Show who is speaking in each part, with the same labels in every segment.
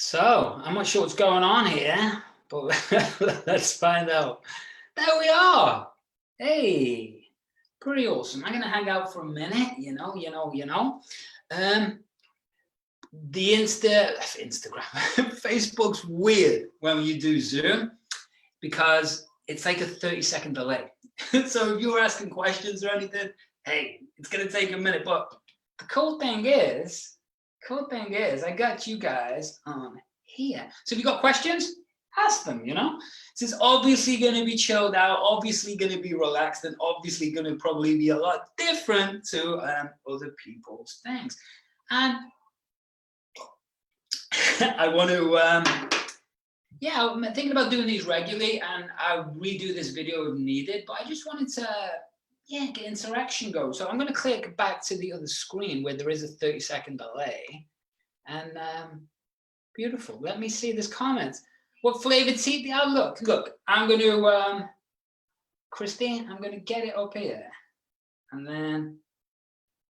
Speaker 1: So, I'm not sure what's going on here, but let's find out. There we are. Hey, pretty awesome. I'm going to hang out for a minute, The Instagram, Facebook's weird when you do Zoom because it's like a 30-second delay. So if you're asking questions or anything, hey, it's going to take a minute. But the cool thing is, I got you guys on here. So if you got questions, ask them, So it's obviously going to be chilled out, obviously going to be relaxed, and obviously going to probably be a lot different to other people's things. And I want to, I'm thinking about doing these regularly, and I'll redo this video if needed, but I just wanted to, get interaction going. So I'm going to click back to the other screen where there is a 30-second delay. And beautiful. Let me see this comment. What flavored tea? Yeah, look, I'm going to, Christine, I'm going to get it up here. And then,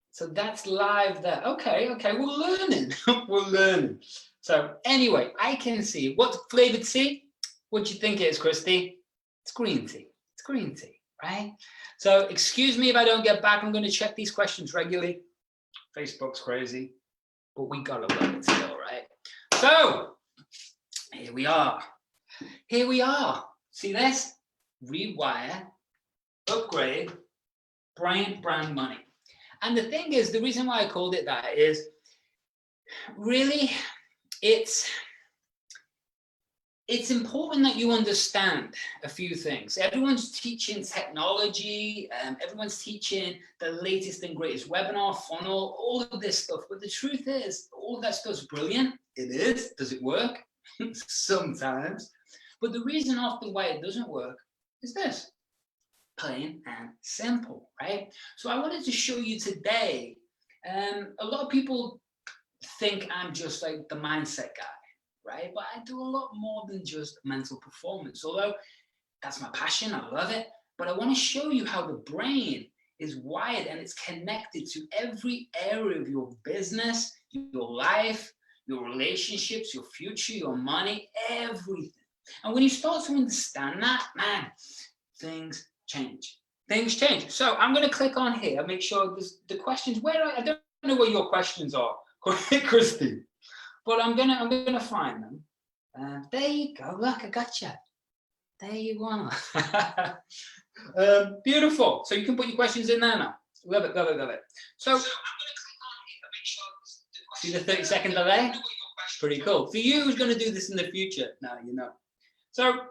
Speaker 1: so that's live there. Okay, we're learning. We're learning. So anyway, I can see what flavored tea. What do you think it is, Christy? It's green tea. It's green tea, right? So excuse me if I don't get back. I'm going to check these questions regularly. Facebook's crazy, but we got to love it still, right? So here we are. See this? Rewire, upgrade, brand money. And the thing is, the reason why I called it that is really it's important that you understand a few things. Everyone's teaching technology, everyone's teaching the latest and greatest webinar funnel, all of this stuff. But the truth is, all of that stuff's brilliant. It is. Does it work? Sometimes. But the reason often why it doesn't work is this. Plain and simple, right? So I wanted to show you today, a lot of people think I'm just like the mindset guy, right? But I do a lot more than just mental performance, although that's my passion, I love it. But I want to show you how the brain is wired and it's connected to every area of your business, your life, your relationships, your future, your money, everything. And when you start to understand that, man, things change. So I'm going to click on here, make sure the questions, I don't know where your questions are, Christy, but I'm gonna find them. There you go. Look, I got you. There you are. Beautiful. So you can put your questions in there now. Love it. So I'm going to click on here to make sure see the 30-second delay. Pretty cool. For you who's going to do this in the future, now you know. So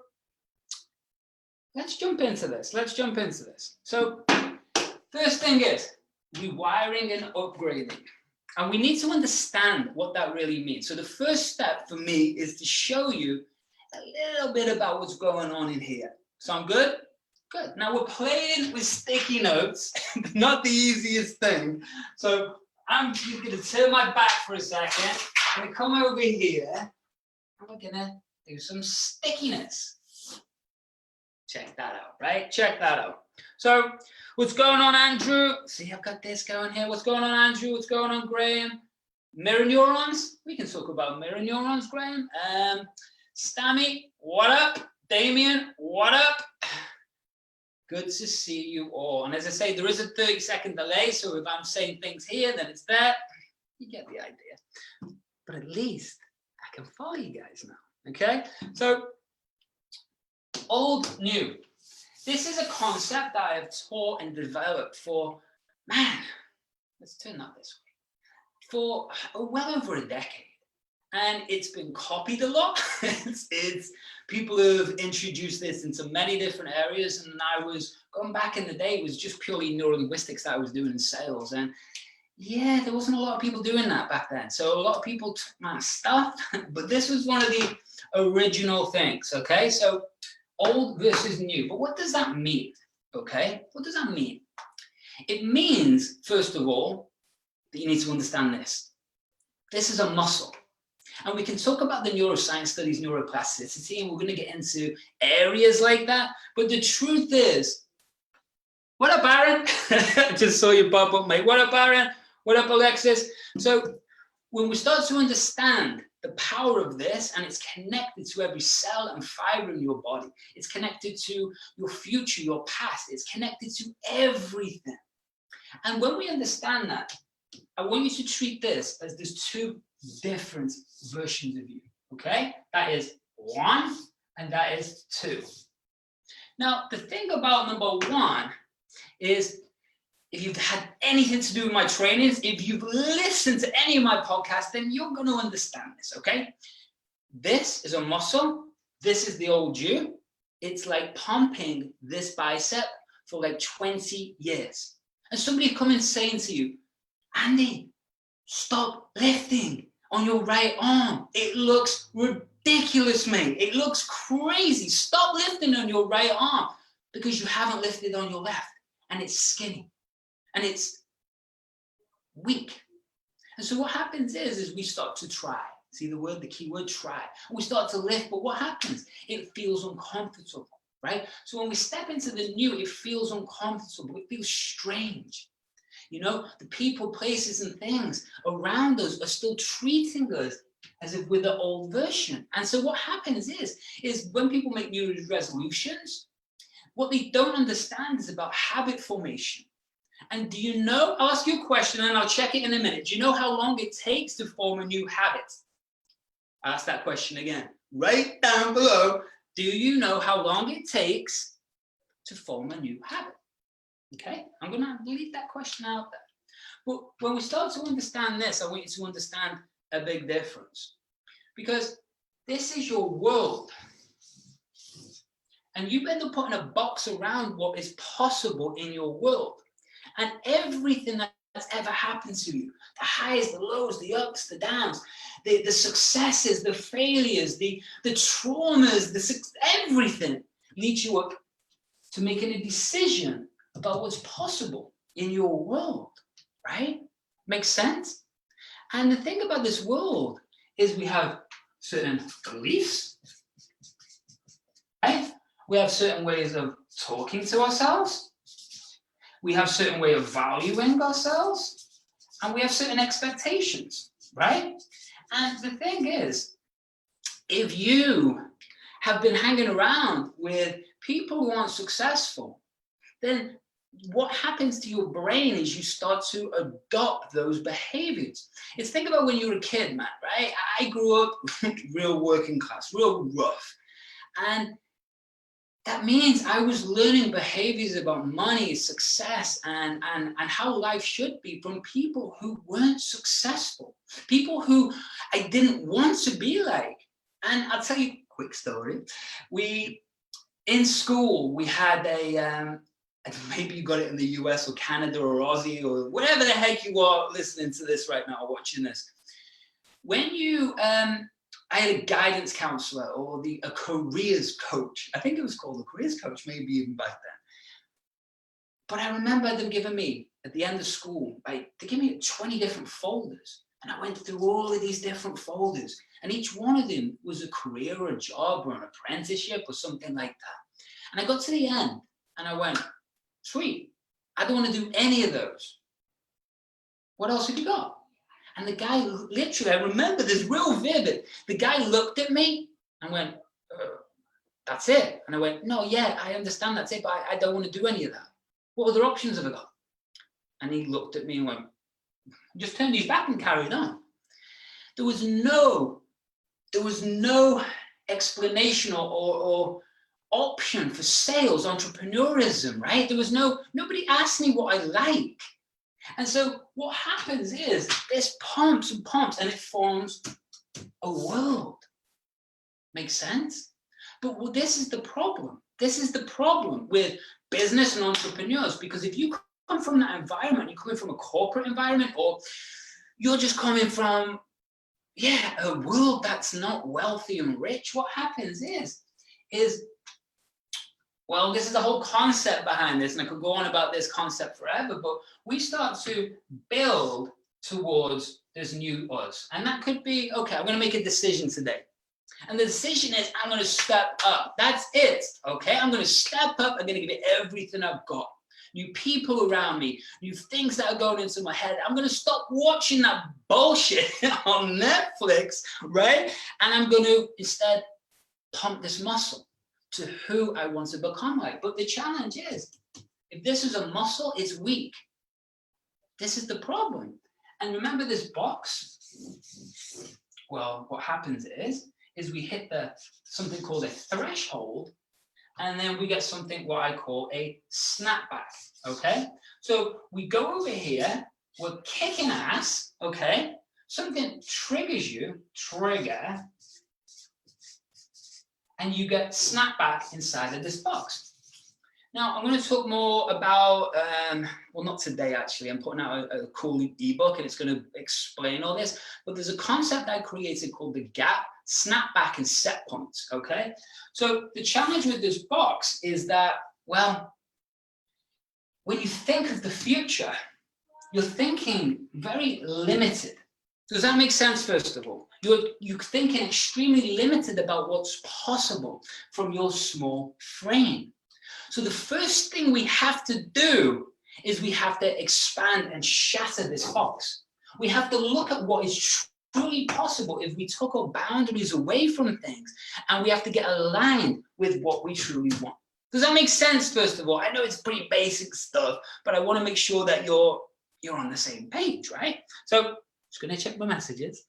Speaker 1: let's jump into this. So first thing is rewiring and upgrading. And we need to understand what that really means. So the first step for me is to show you a little bit about what's going on in here. Sound good? Good. Now we're playing with sticky notes, not the easiest thing. So I'm just going to turn my back for a second. I'm going to come over here and we're going to do some stickiness. Check that out, right? Check that out. So what's going on, Andrew? See, I've got this going here. What's going on, Andrew? What's going on, Graham? Mirror neurons? We can talk about mirror neurons, Graham. Stammy, what up? Damien, what up? Good to see you all. And as I say, there is a 30-second delay, so if I'm saying things here, then it's there. You get the idea. But at least I can follow you guys now, okay? So, old, new. This is a concept that I have taught and developed for, let's turn that this way, for well over a decade. And it's been copied a lot. it's people have introduced this into many different areas. And I was going back in the day, it was just purely neurolinguistics that I was doing in sales. And yeah, there wasn't a lot of people doing that back then. So a lot of people took my stuff, but this was one of the original things, okay? So old versus new, but what does that mean, okay? What does that mean? It means, first of all, that you need to understand this. This is a muscle. And we can talk about the neuroscience studies, neuroplasticity, and we're going to get into areas like that. But the truth is, what up, Aaron? I just saw you pop up, mate. What up, Aaron? What up, Alexis? So when we start to understand the power of this, and it's connected to every cell and fiber in your body. It's connected to your future, your past. It's connected to everything. And when we understand that, I want you to treat this as there's two different versions of you, okay? That is 1 and that is 2. Now, the thing about number 1 is, if you've had anything to do with my trainings, if you've listened to any of my podcasts, then you're going to understand this, okay? This is a muscle. This is the old you. It's like pumping this bicep for like 20 years. And somebody coming saying to you, Andy, stop lifting on your right arm. It looks ridiculous, mate. It looks crazy. Stop lifting on your right arm because you haven't lifted on your left. And it's skinny. And it's weak. And so what happens is we start to try. See the word, the key word, try. And we start to lift, but what happens? It feels uncomfortable, right? So when we step into the new, it feels uncomfortable. It feels strange. You know, the people, places, and things around us are still treating us as if we're the old version. And so what happens is when people make New Year's resolutions, what they don't understand is about habit formation. And do you know, I'll ask you a question and I'll check it in a minute. Do you know how long it takes to form a new habit? I'll ask that question again. Right down below. Do you know how long it takes to form a new habit? Okay, I'm going to leave that question out there. But when we start to understand this, I want you to understand a big difference. Because this is your world. And you end up putting a box around what is possible in your world. And everything that's ever happened to you, the highs, the lows, the ups, the downs, the successes, the failures, the traumas, everything leads you up to making a decision about what's possible in your world, right? Makes sense? And the thing about this world is we have certain beliefs, right? We have certain ways of talking to ourselves. We have certain way of valuing ourselves. And we have certain expectations, right? And the thing is, if you have been hanging around with people who aren't successful, then what happens to your brain is you start to adopt those behaviors. It's think about when you were a kid, man, right? I grew up real working class, real rough. And that means I was learning behaviors about money, success, and how life should be from people who weren't successful, people who I didn't want to be like. And I'll tell you a quick story. In school, we had maybe you got it in the US or Canada or Aussie or whatever the heck you are listening to this right now, watching this. When I had a guidance counselor or a careers coach. I think it was called a careers coach, maybe even back then. But I remember them giving me, at the end of school, they gave me 20 different folders. And I went through all of these different folders. And each one of them was a career or a job or an apprenticeship or something like that. And I got to the end and I went, sweet, I don't want to do any of those. What else have you got? And the guy, literally, I remember this real vivid. The guy looked at me and went, that's it. And I went, no, yeah, I understand that's it, but I don't want to do any of that. What other options have I got? And he looked at me and went, just turned his back and carried on. There was no explanation or option for sales, entrepreneurism, right? There was nobody asked me what I like. And so what happens is this pumps and pumps and it forms a world. Makes sense? But this is the problem. This is the problem with business and entrepreneurs, because if you come from that environment, you're coming from a corporate environment, or you're just coming from, a world that's not wealthy and rich, what happens is well, this is the whole concept behind this, and I could go on about this concept forever, but we start to build towards this new us. And that could be, okay, I'm going to make a decision today. And the decision is, I'm going to step up. That's it, okay? I'm going to step up. I'm going to give it everything I've got. new people around me, new things that are going into my head. I'm going to stop watching that bullshit on Netflix, right? And I'm going to instead pump this muscle to who I want to become like. But the challenge is, if this is a muscle, it's weak. This is the problem. And remember this box? Well, what happens is we hit something called a threshold, and then we get something what I call a snapback, okay? So we go over here, we're kicking ass, okay? Something triggers you, trigger, and you get snapback inside of this box. Now, I'm going to talk more about, well, not today, actually. I'm putting out a cool ebook, and it's going to explain all this. But there's a concept I created called the gap, snapback, and set points, okay? So the challenge with this box is that, well, when you think of the future, you're thinking very limited. Does that make sense, first of all? You're thinking extremely limited about what's possible from your small frame. So the first thing we have to do is we have to expand and shatter this box. We have to look at what is truly possible if we took our boundaries away from things, and we have to get aligned with what we truly want. Does that make sense, first of all? I know it's pretty basic stuff, but I want to make sure that you're on the same page, right? So just going to check my messages.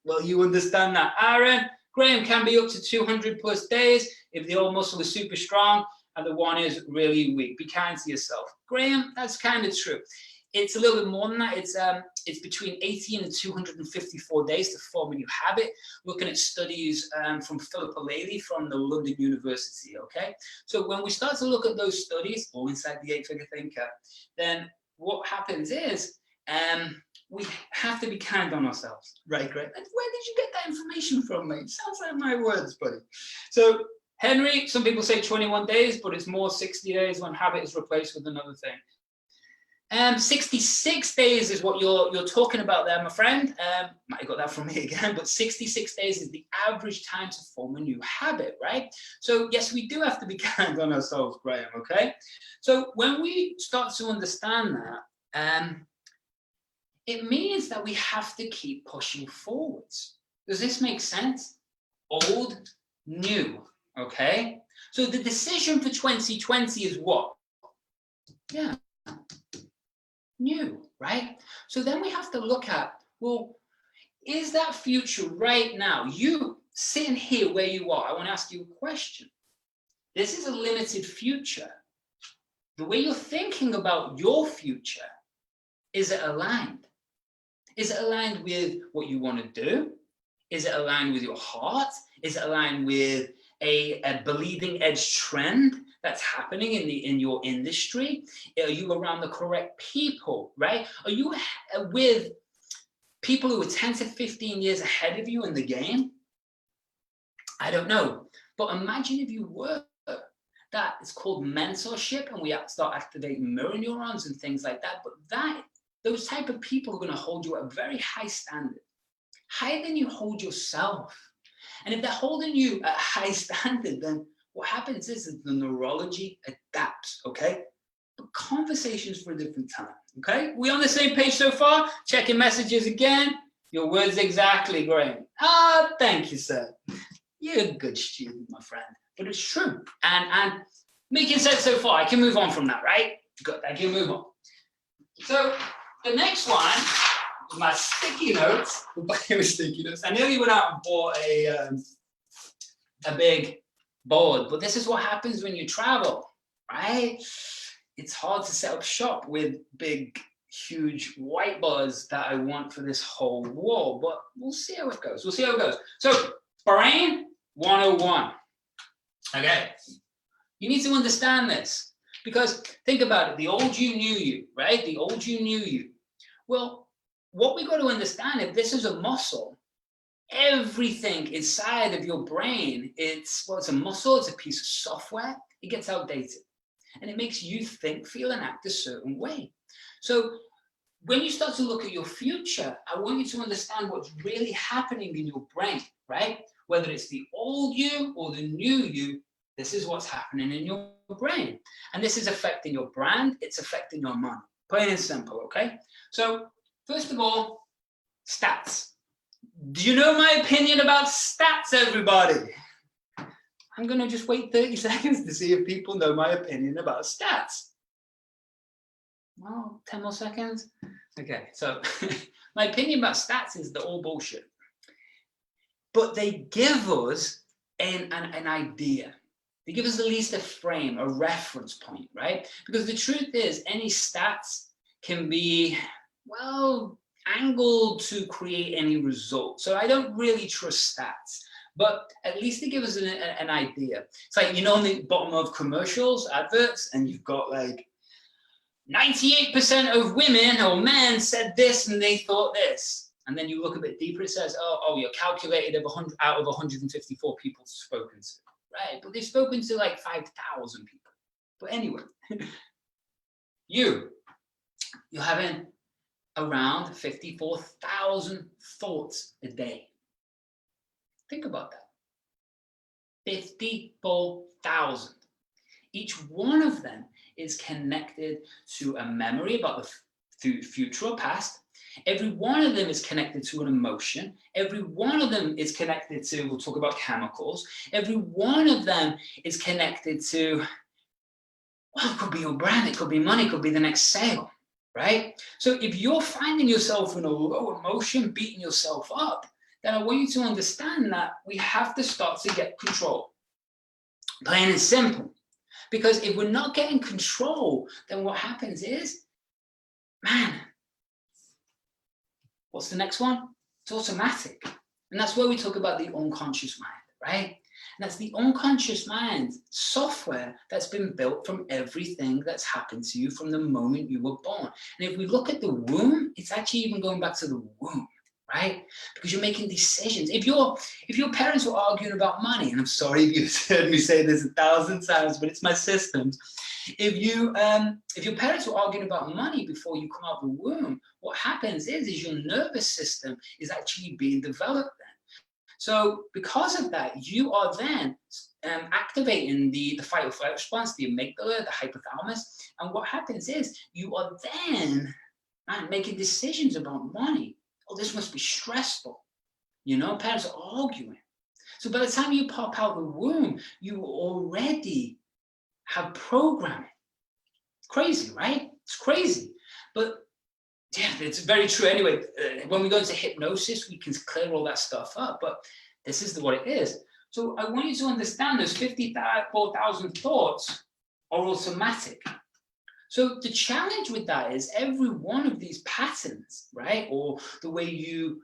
Speaker 1: Well, you understand that. Aaron, Graham can be up to 200 plus days if the old muscle is super strong and the one is really weak. Be kind to yourself. Graham, that's kind of true. It's a little bit more than that. It's between 18 and 254 days to form a new habit. Looking at studies from Philippa Laley from the London University, okay? So when we start to look at those studies, all inside the 8-figure thinker, then what happens is we have to be kind on ourselves, right, Greg? Where did you get that information from, mate? Sounds like my words, buddy. So Henry, some people say 21 days, but it's more 60 days when habit is replaced with another thing. 66 days is what you're talking about there, my friend. Might have got that from me again, but 66 days is the average time to form a new habit, right? So yes, we do have to be kind on ourselves, Graham, okay? So when we start to understand that, it means that we have to keep pushing forwards. Does this make sense? Old, new, okay? So the decision for 2020 is what? Yeah. New, right? So then we have to look at, well, is that future right now? You sitting here where you are, I want to ask you a question. This is a limited future. The way you're thinking about your future, is it aligned? Is it aligned with what you want to do? Is it aligned with your heart? Is it aligned with a bleeding edge trend that's happening in your industry? Are you around the correct people, right? Are you with people who are 10 to 15 years ahead of you in the game? I don't know. But imagine if you were. That is called mentorship, and we start activating mirror neurons and things like that. But those type of people are going to hold you at a very high standard, higher than you hold yourself. And if they're holding you at a high standard, then what happens is the neurology adapts, okay? But conversations for a different time, okay? We on the same page so far? Checking messages again. Your words exactly, Graham. Thank you, sir. You're a good student, my friend. But it's true. And making sense so far. I can move on from that, right? Good, I can move on. So the next one, my sticky notes. Sticky notes. I nearly went out and bought a big board, but this is what happens when you travel, right? It's hard to set up shop with big, huge whiteboards that I want for this whole wall, but we'll see how it goes. So, brain 101. Okay, you need to understand this, because think about it. The old you knew you, right? The old you knew you. Well, what we got to understand, if this is a muscle, everything inside of your brain, it's a muscle, it's a piece of software, it gets outdated. And it makes you think, feel, and act a certain way. So when you start to look at your future, I want you to understand what's really happening in your brain, right? Whether it's the old you or the new you, This is what's happening in your brain. And this is affecting your brand. It's affecting your money. Plain and simple, okay? So first of all, stats. Do you know my opinion about stats, everybody? I'm going to just wait 30 seconds to see if people know my opinion about stats. Well, 10 more seconds. Okay, so my opinion about stats is they're all bullshit. But they give us an idea. They give us at least a frame, a reference point, right? Because the truth is, any stats can be, well, angled to create any result. So I don't really trust stats, but at least they give us an idea. It's like, you know, on the bottom of commercials, adverts, and you've got like 98% of women or men said this and they thought this. And then you look a bit deeper, it says, oh, you're calculated of 100 out of 154 people spoken to. Right, but they've spoken to like 5,000 people. But anyway, you're having around 54,000 thoughts a day. Think about that. 54,000. Each one of them is connected to a memory about the future or past. Every one of them is connected to an emotion. Every one of them is connected to, we'll talk about chemicals. Every one of them is connected to, well, it could be your brand, it could be money, it could be the next sale, right? So if you're finding yourself in a low emotion, beating yourself up, then I want you to understand that we have to start to get control. Plain and simple. Because if we're not getting control, then what happens is, man, what's the next one? It's automatic. And that's where we talk about the unconscious mind, right? And that's the unconscious mind software that's been built from everything that's happened to you from the moment you were born. And if we look at the womb, it's actually even going back to the womb, right? Because you're making decisions. If your parents were arguing about money, and I'm sorry if you've heard me say this 1,000 times, but it's my systems. If your parents were arguing about money before you come out of the womb, what happens is your nervous system is actually being developed then. So because of that, you are then activating the fight or flight response, the amygdala, the hypothalamus. And what happens is you are then making decisions about money. Oh, this must be stressful. You know, parents are arguing. So by the time you pop out the womb, you already have programming. It's crazy, right? It's crazy. But yeah, it's very true. Anyway, when we go into hypnosis, we can clear all that stuff up. But this is what it is. So I want you to understand those 54,000 thoughts are automatic. So the challenge with that is every one of these patterns, right? Or the way you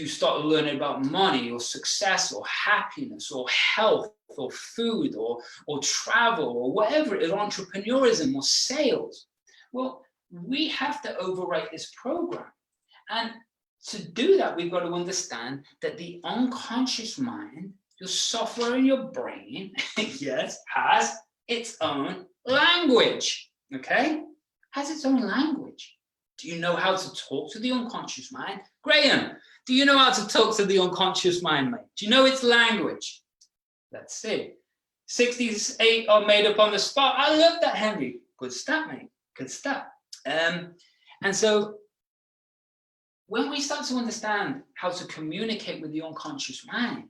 Speaker 1: start learning about money or success or happiness or health or food or travel or whatever it is, entrepreneurism or sales. Well, we have to overwrite this program. And to do that, we've got to understand that the unconscious mind, your software in your brain, yes, has its own language, okay? Has its own language. Do you know how to talk to the unconscious mind? Graham, do you know how to talk to the unconscious mind, mate? Do you know its language? Let's see. 68 are made up on the spot. I love that, Henry. Good stuff, mate. Good stuff. And so when we start to understand how to communicate with the unconscious mind,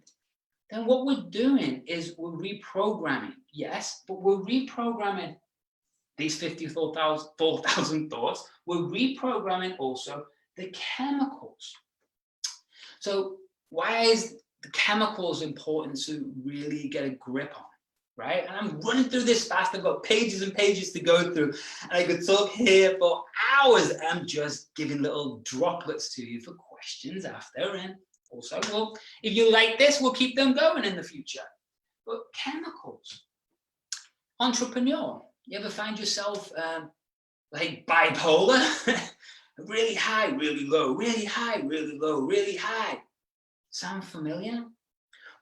Speaker 1: then what we're doing is we're reprogramming, yes, but we're reprogramming these 54,000 thoughts. We're reprogramming also the chemicals. So why is the chemicals important to really get a grip on? Right? And I'm running through this fast. I've got pages and pages to go through. And I could talk here for hours. I'm just giving little droplets to you for questions after. And also, well, if you like this, we'll keep them going in the future. But chemicals. Entrepreneur. You ever find yourself like bipolar? Really high, really low, really high, really low, really high. Sound familiar?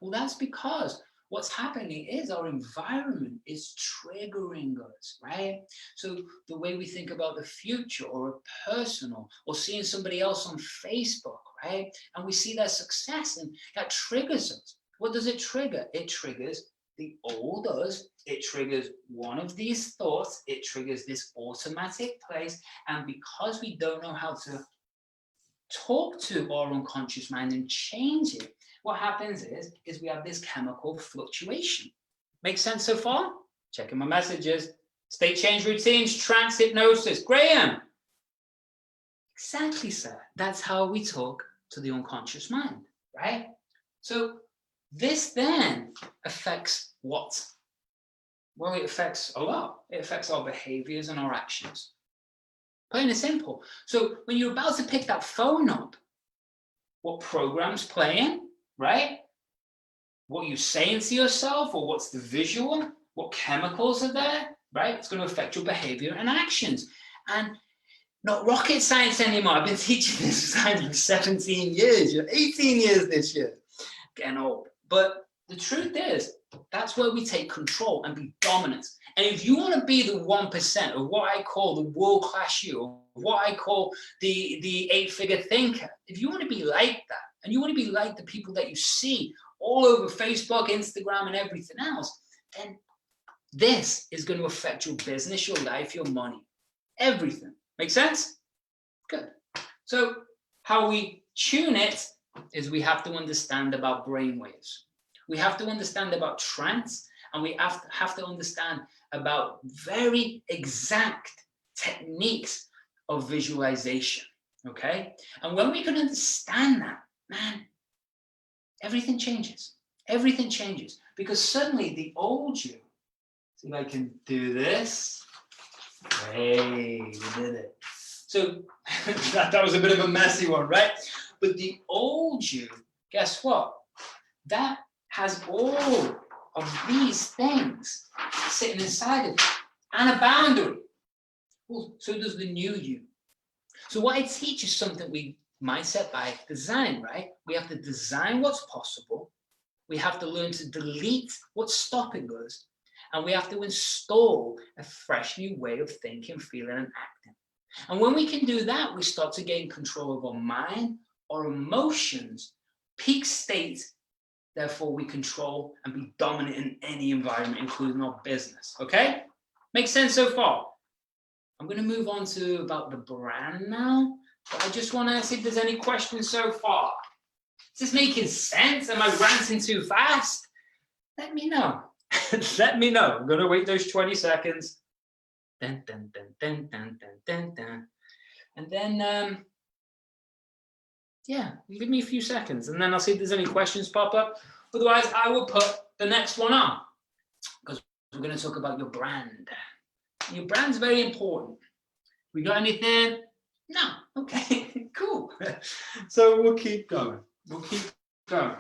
Speaker 1: Well, that's because what's happening is our environment is triggering us, right? So the way we think about the future or a personal or seeing somebody else on Facebook, right? And we see their success and that triggers us. What does it trigger? It triggers the all does, it triggers one of these thoughts, it triggers this automatic place, and because we don't know how to talk to our unconscious mind and change it, what happens is we have this chemical fluctuation. Make sense so far? Checking my messages. State change routines, trance hypnosis. Graham. Exactly, sir. That's how we talk to the unconscious mind, right? So this then affects what? Well, it affects a lot. It affects our behaviors and our actions. Plain and simple. So when you're about to pick that phone up, what program's playing, right? What you're saying to yourself, or what's the visual, what chemicals are there, right? It's going to affect your behavior and actions. And not rocket science anymore. I've been teaching this science for 17 years, 18 years this year. Getting old. But the truth is, that's where we take control and be dominant. And if you want to be the 1% of what I call the world-class you, or what I call the eight-figure thinker, if you want to be like that, and you want to be like the people that you see all over Facebook, Instagram, and everything else, then this is going to affect your business, your life, your money, everything. Make sense? Good. So how we tune it is we have to understand about brainwaves. We have to understand about trance, and we have to understand about very exact techniques of visualization, okay? And when we can understand that, man, everything changes. Everything changes. Because suddenly the old you, see if I can do this. Hey, we did it. So that was a bit of a messy one, right? But the old you, guess what? That has all of these things sitting inside of it, and a boundary. Well, so does the new you. So what I teach is something we mindset by design, right? We have to design what's possible. We have to learn to delete what's stopping us. And we have to install a fresh new way of thinking, feeling, and acting. And when we can do that, we start to gain control of our mind, our emotions, peak state. Therefore, we control and be dominant in any environment, including our business. Okay? Makes sense so far? I'm going to move on to about the brand now. But I just want to see if there's any questions so far. Is this making sense? Am I ranting too fast? Let me know. Let me know. I'm going to wait those 20 seconds. Dun, dun, dun, dun, dun, dun, dun, dun. And then, yeah, give me a few seconds, and then I'll see if there's any questions pop up. Otherwise, I will put the next one on, because we're going to talk about your brand. Your brand's very important. We got anything? No. Okay, cool. So we'll keep going. We'll keep going.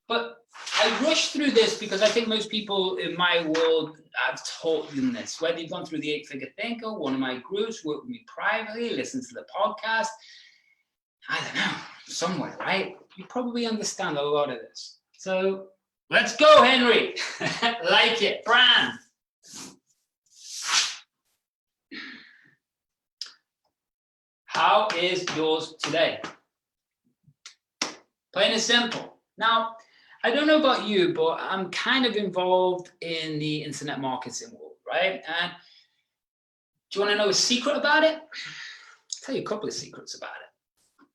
Speaker 1: But I rushed through this because I think most people in my world, I've taught them this. Whether you've gone through the 8-Figure Thinker, one of my groups, work with me privately, listen to the podcast, I don't know, somewhere, right? You probably understand a lot of this. So let's go, Henry. Like it, brand. How is yours today? Plain and simple. Now, I don't know about you, but I'm kind of involved in the internet marketing world, right? And do you want to know a secret about it? I'll tell you a couple of secrets about it.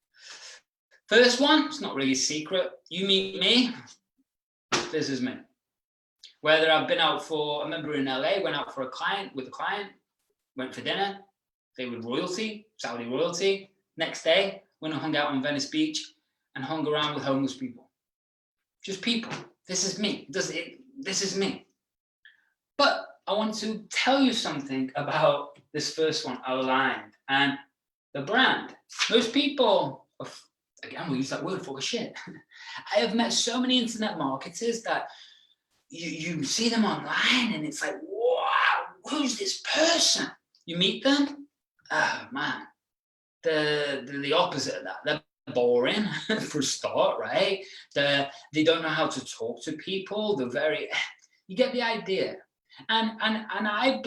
Speaker 1: First one, it's not really a secret. You meet me, this is me. Whether I've been out for, I remember in LA, went out for with a client, went for dinner, they were royalty, Saudi royalty. Next day, went and hung out on Venice Beach and hung around with homeless people. Just people. This is me. This is me. But I want to tell you something about this first one, aligned, and the brand. Most people, again, we use that word for shit. I have met so many internet marketers that you see them online and it's like, wow, who's this person? You meet them, oh man, the opposite of that. They're boring for a start, right? They don't know how to talk to people. You get the idea. And I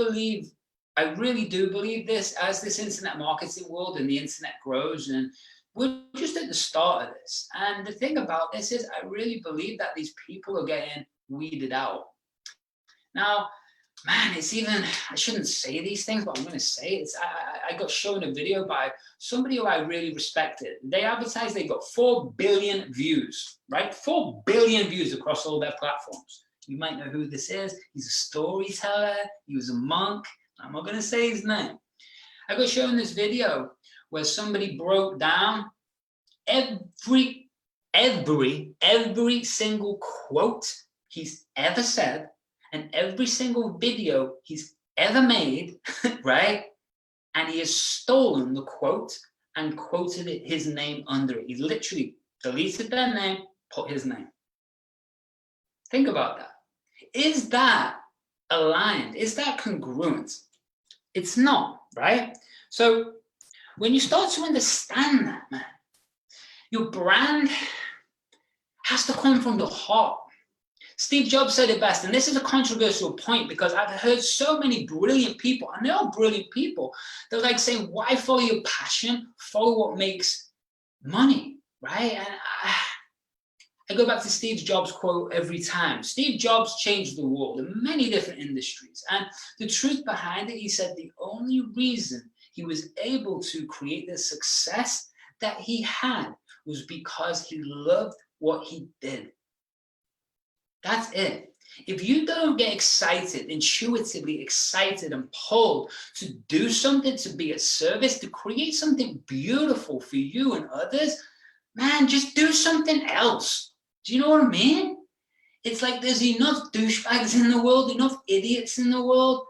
Speaker 1: really do believe this, as this internet marketing world and the internet grows and we're just at the start of this. And the thing about this is I really believe that these people are getting weeded out. Now, man, it's even, I shouldn't say these things, but I'm going to say it. I got shown a video by somebody who I really respected. They advertised they got 4 billion views, right? 4 billion views across all their platforms. You might know who this is. He's a storyteller. He was a monk. I'm not going to say his name. I got shown this video where somebody broke down every single quote he's ever said and every single video he's ever made, right? And he has stolen the quote and quoted it, his name under it. He literally deleted their name, put his name. Think about that. Is that aligned? Is that congruent? It's not, right? So when you start to understand that, man, your brand has to come from the heart. Steve Jobs said it best, and this is a controversial point because I've heard so many brilliant people, and they're all brilliant people, they're like saying, why follow your passion? Follow what makes money, right? And I go back to Steve Jobs' quote every time. Steve Jobs changed the world in many different industries. And the truth behind it, he said the only reason he was able to create the success that he had was because he loved what he did. That's it. If you don't get excited, intuitively excited and pulled to do something, to be a service, to create something beautiful for you and others, man, just do something else. Do you know what I mean? It's like there's enough douchebags in the world, enough idiots in the world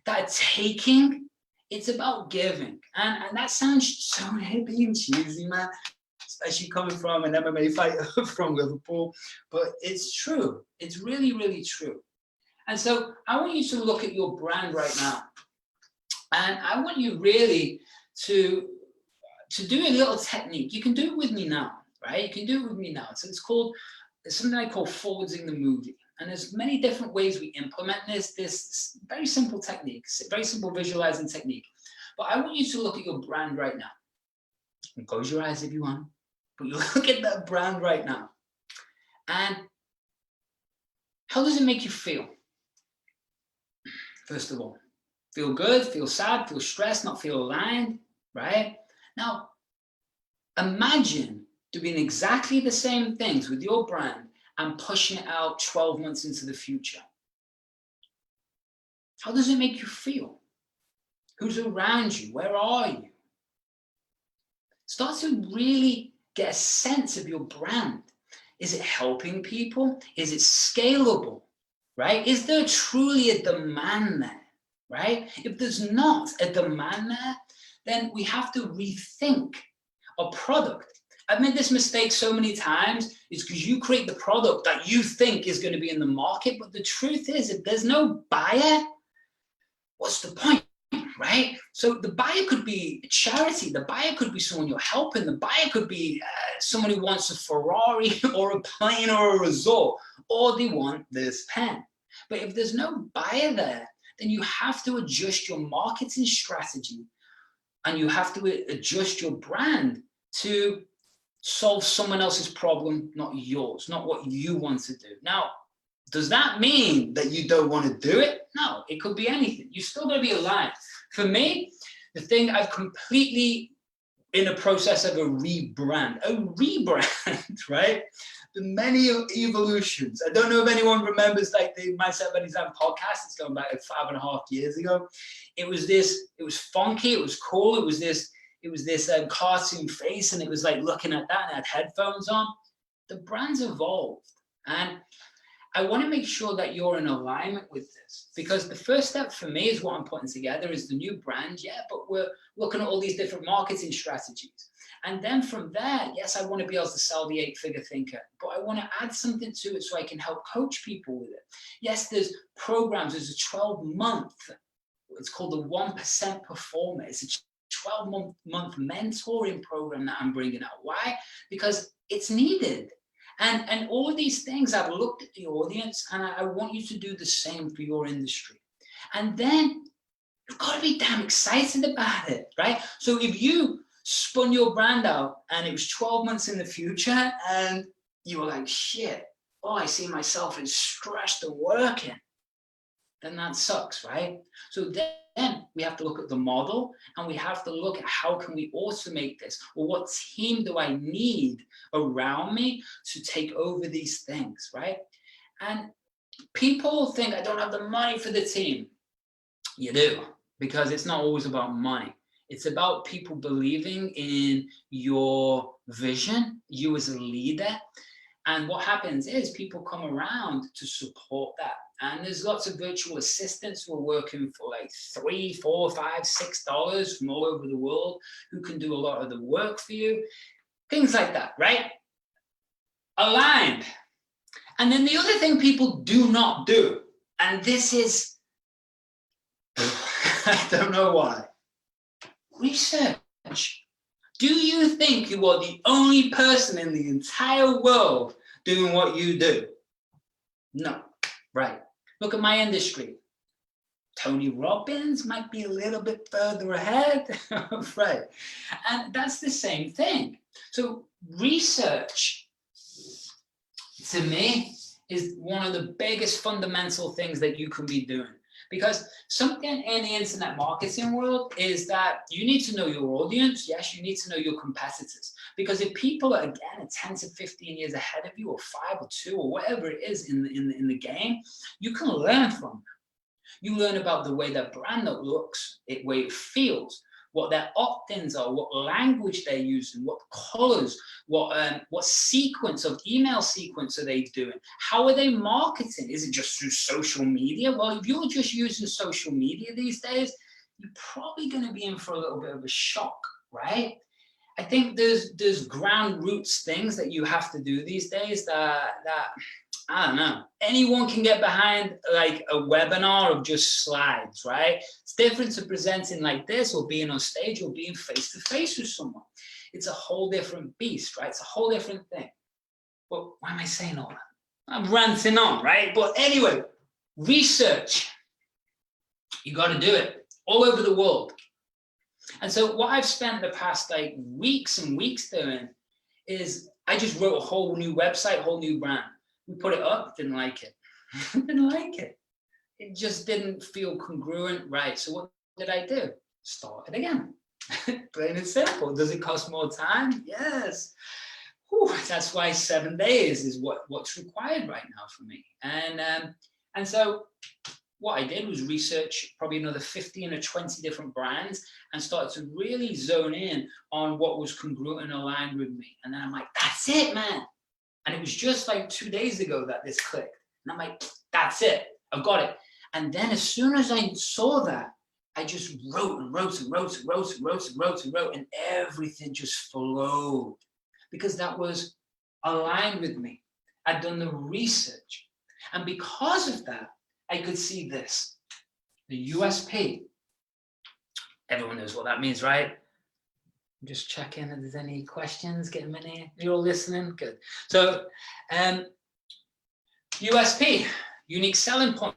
Speaker 1: that are taking. It's about giving. And that sounds so hippie and cheesy, man, especially coming from an MMA fighter from Liverpool. But it's true. It's really, really true. And so I want you to look at your brand right now. And I want you really to do a little technique. You can do it with me now, right? You can do it with me now. So it's something I call forwardsing the movie. And there's many different ways we implement this very simple technique, very simple visualizing technique. But I want you to look at your brand right now. And close your eyes if you want. But you look at that brand right now. And how does it make you feel? First of all, feel good, feel sad, feel stressed, not feel aligned, right? Now, imagine doing exactly the same things with your brand and pushing it out 12 months into the future. How does it make you feel? Who's around you? Where are you? Start to really get a sense of your brand. Is it helping people? Is it scalable, right? Is there truly a demand there, right? If there's not a demand there, then we have to rethink a product. I've made this mistake so many times. It's because you create the product that you think is going to be in the market. But the truth is, if there's no buyer, what's the point, right? So the buyer could be a charity. The buyer could be someone you're helping. The buyer could be someone who wants a Ferrari or a plane or a resort, or they want this pen. But if there's no buyer there, then you have to adjust your marketing strategy and you have to adjust your brand to solve someone else's problem, not yours, not what you want to do. Now, does that mean that you don't want to do it? No, it could be anything. You still got to be aligned. For me, the thing I've completely in a process of a rebrand, right? The many evolutions. I don't know if anyone remembers like the Mindset Buddies and podcast. It's going back like 5.5 years ago. It was funky, it was cool, it was this cartoon face, and it was like looking at that and I had headphones on. The brand's evolved, and I want to make sure that you're in alignment with this, because the first step for me is what I'm putting together is the new brand, yeah, but we're looking at all these different marketing strategies. And then from there, yes, I want to be able to sell the 8-figure thinker, but I want to add something to it so I can help coach people with it. Yes, there's programs, there's a 12-month, it's called the 1% Performer. It's a 12-month mentoring program that I'm bringing out. Why? Because it's needed. And all of these things, I've looked at the audience, and I want you to do the same for your industry. And then you've got to be damn excited about it, right? So if you spun your brand out and it was 12 months in the future and you were like, shit, oh, I see myself as stressed and working, then that sucks, right? So then we have to look at the model and we have to look at how can we automate this, or what team do I need around me to take over these things, right? And people think I don't have the money for the team. You do, because it's not always about money. It's about people believing in your vision, you as a leader. And what happens is people come around to support that. And there's lots of virtual assistants who are working for like $3, $4, $5, $6 from all over the world who can do a lot of the work for you. Things like that, right? Aligned. And then the other thing people do not do, and this is, I don't know why, research. Do you think you are the only person in the entire world doing what you do? No, right. Look at my industry. Tony Robbins might be a little bit further ahead, right? And that's the same thing. So research, to me, is one of the biggest fundamental things that you can be doing. Because something in the internet marketing world is that you need to know your audience. Yes, you need to know your competitors. Because if people are, again, 10 to 15 years ahead of you, or 5 or 2, or whatever it is in the game, you can learn from them. You learn about the way their brand looks, the way it feels, what their opt-ins are, what language they're using, what colors, what sequence of email sequence are they doing? How are they marketing? Is it just through social media? Well, if you're just using social media these days, you're probably going to be in for a little bit of a shock, right? I think there's ground roots things that you have to do these days that I don't know. Anyone can get behind like a webinar of just slides, right? It's different to presenting like this, or being on stage, or being face to face with someone. It's a whole different beast, right? It's a whole different thing. But why am I saying all that? I'm ranting on, right? But anyway, research. You got to do it all over the world. And so what I've spent the past like weeks and weeks doing is I just wrote a whole new website, whole new brand. We put it up, didn't like it. Didn't like it. It just didn't feel congruent, right? So what did I do? Start it again. Plain and simple. Does it cost more time? Yes. Whew, that's why 7 days is what's required right now for me. And so what I did was research probably another 15 or 20 different brands and started to really zone in on what was congruent and aligned with me. And then I'm like, that's it, man. And it was just like 2 days ago that this clicked. And I'm like, that's it. I've got it. And then as soon as I saw that, I just wrote and wrote and wrote and wrote and wrote and wrote and wrote, and everything just flowed because that was aligned with me. I'd done the research. And because of that, I could see this, the USP. Everyone knows what that means, right? Just checking if there's any questions, get them in here. You're all listening? Good. So, USP, unique selling point.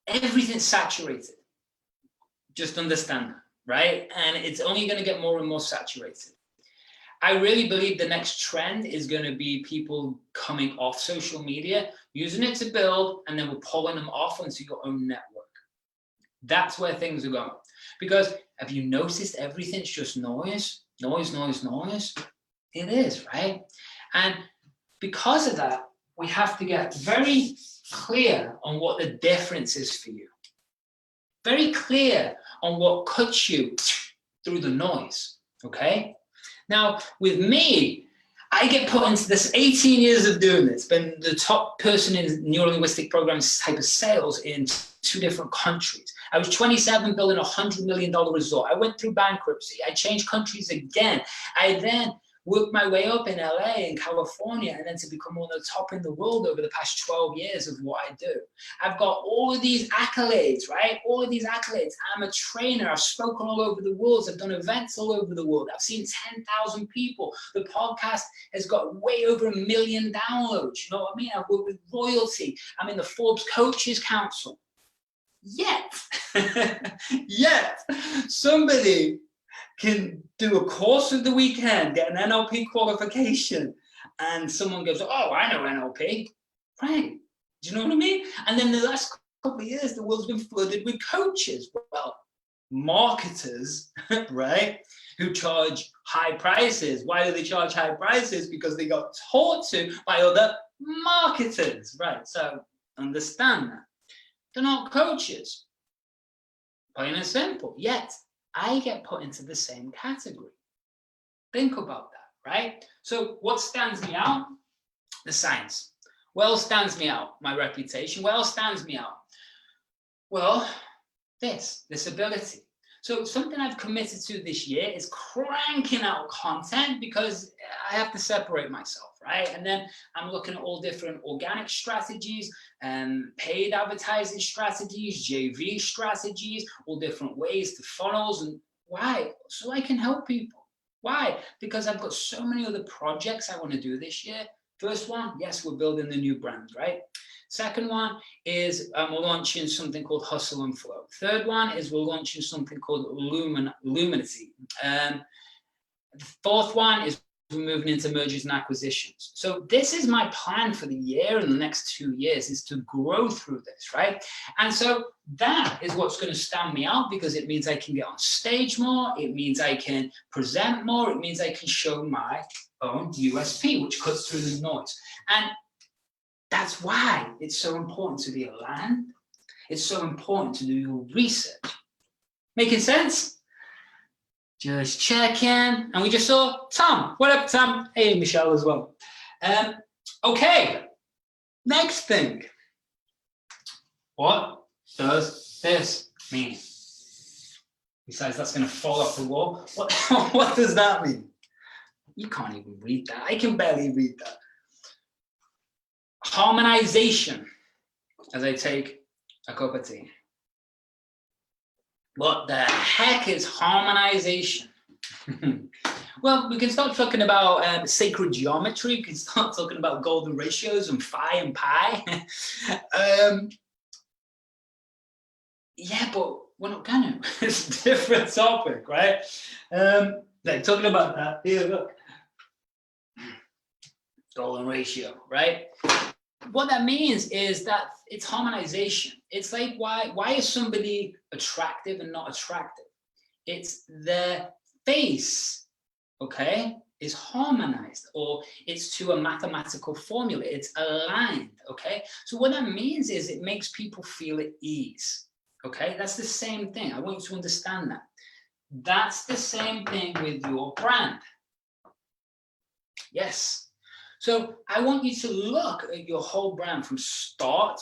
Speaker 1: Everything's saturated. Just understand that, right? And it's only going to get more and more saturated. I really believe the next trend is going to be people coming off social media, using it to build, and then we're pulling them off onto your own network. That's where things are going. Because have you noticed everything's just noise? Noise, noise, noise. It is, right? And because of that, we have to get very clear on what the difference is for you. Very clear on what cuts you through the noise, okay? Now, with me, I get put into this 18 years of doing this, been the top person in neuro-linguistic programs type of sales in 2 different countries. I was 27 building a $100 million resort. I went through bankruptcy. I changed countries again. I then worked my way up in LA and California, and then to become one of the top in the world over the past 12 years of what I do. I've got all of these accolades, right? All of these accolades. I'm a trainer. I've spoken all over the world. I've done events all over the world. I've seen 10,000 people. The podcast has got way over 1 million downloads. You know what I mean? I've worked with royalty. I'm in the Forbes Coaches Council. Yet, somebody can do a course of the weekend, get an NLP qualification, and someone goes, oh, I know NLP. Right. Do you know what I mean? And then the last couple of years, the world's been flooded with coaches. Well, marketers, right, who charge high prices. Why do they charge high prices? Because they got taught to by other marketers, right? So understand that. They're not coaches, plain and simple. Yet, I get put into the same category. Think about that, right? So what stands me out? The science. What else stands me out? My reputation. What else stands me out? Well, this ability. So something I've committed to this year is cranking out content because I have to separate myself, right? And then I'm looking at all different organic strategies and paid advertising strategies, JV strategies, all different ways to funnels. And why? So I can help people. Why? Because I've got so many other projects I want to do this year. First one, yes, we're building the new brand, right? Second one is we're launching something called Hustle and Flow. Third one is we're launching something called Luminity. The fourth one is we're moving into mergers and acquisitions. So this is my plan for the year and the next 2 years is to grow through this, right? And so that is what's going to stand me out because it means I can get on stage more. It means I can present more. It means I can show my own USP, which cuts through the noise. And that's why it's so important to be aligned. It's so important to do your research. Making sense? Just checking. And we just saw Tom. What up, Tom? Hey, Michelle as well. Okay. Next thing. What does this mean? Besides, that's going to fall off the wall. What does that mean? You can't even read that. I can barely read that. Harmonization, as I take a cup of tea. What the heck is harmonization? Well, we can start talking about sacred geometry. We can start talking about golden ratios and phi and pi. Yeah, but we're not gonna. It's a different topic, right? Like talking about that. Here, look. Golden ratio, right? What that means is that it's harmonization. It's like why is somebody attractive and not attractive? It's their face, okay, is harmonized, or it's to a mathematical formula. It's aligned, okay? So what that means is it makes people feel at ease, okay? That's the same thing. I want you to understand that. That's the same thing with your brand. Yes. So I want you to look at your whole brand from start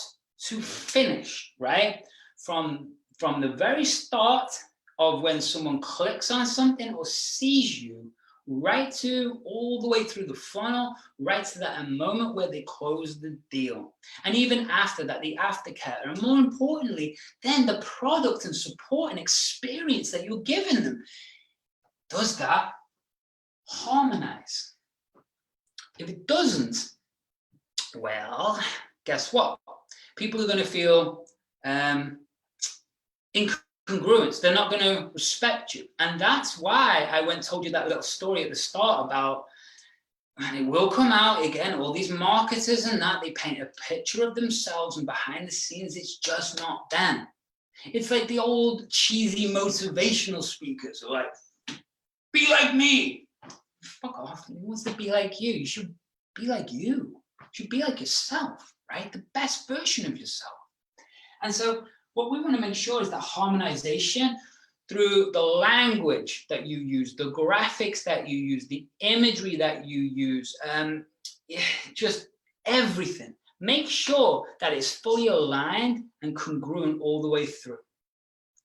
Speaker 1: to finish, right? From the very start of when someone clicks on something or sees you, right to all the way through the funnel, right to that moment where they close the deal. And even after that, the aftercare. And more importantly, then the product and support and experience that you're giving them. Does that harmonize? If it doesn't, well, guess what? People are going to feel incongruence. They're not going to respect you. And that's why I told you that little story at the start about, and it will come out again, all these marketers and that, they paint a picture of themselves and behind the scenes, it's just not them. It's like the old cheesy motivational speakers who are like, be like me. Fuck off. Who wants to be like you? You should be like you. You should be like yourself, right? The best version of yourself. And so what we want to make sure is that harmonization through the language that you use, the graphics that you use, the imagery that you use, just everything. Make sure that it's fully aligned and congruent all the way through.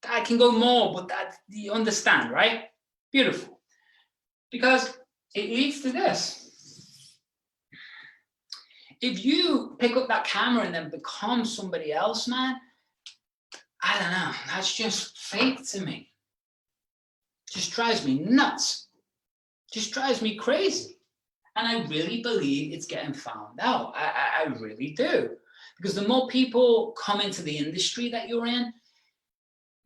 Speaker 1: I can go more, but that you understand, right? Beautiful. Because it leads to this. If you pick up that camera and then become somebody else, man, I don't know, that's just fake to me. Just drives me nuts. Just drives me crazy. And I really believe it's getting found out. I really do. Because the more people come into the industry that you're in,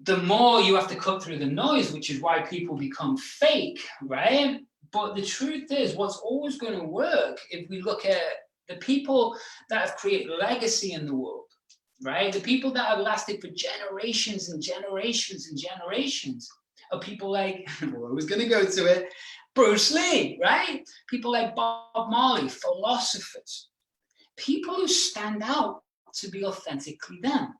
Speaker 1: the more you have to cut through the noise, which is why people become fake, right? But the truth is, what's always going to work, if we look at the people that have created legacy in the world, right? The people that have lasted for generations and generations and generations are people like, well, I was going to go to it, Bruce Lee, right? People like Bob Marley, philosophers, people who stand out to be authentically them.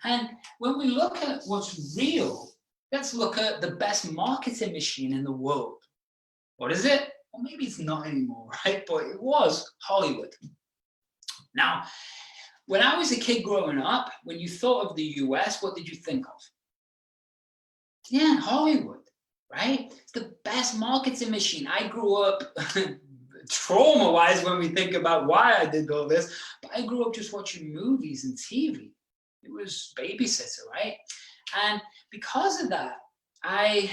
Speaker 1: And when we look at what's real, let's look at the best marketing machine in the world. What is it? Well, maybe it's not anymore, right? But it was Hollywood. Now, when I was a kid growing up, when you thought of the US, what did you think of? Yeah, Hollywood, right? It's the best marketing machine. I grew up trauma-wise when we think about why I did all this, but I grew up just watching movies and TV. It was babysitter, right? And because of that, I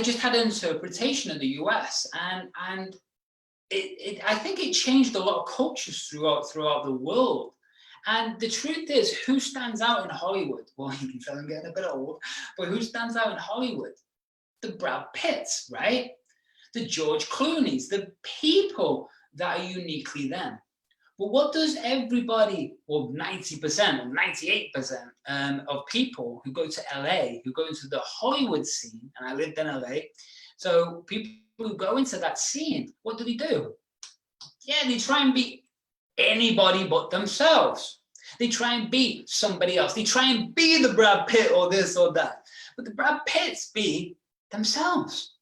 Speaker 1: just had an interpretation of the US, and I think it changed a lot of cultures throughout the world. And the truth is, who stands out in Hollywood? Well, you can tell I'm getting a bit old, but who stands out in Hollywood? The Brad Pitts, right? The George Clooney's, the people that are uniquely them. But what does everybody, or 90% or 98% of people who go to LA, who go into the Hollywood scene, and I lived in LA, so people who go into that scene, what do? Yeah, they try and be anybody but themselves. They try and be somebody else. They try and be the Brad Pitt or this or that. But the Brad Pitts be themselves.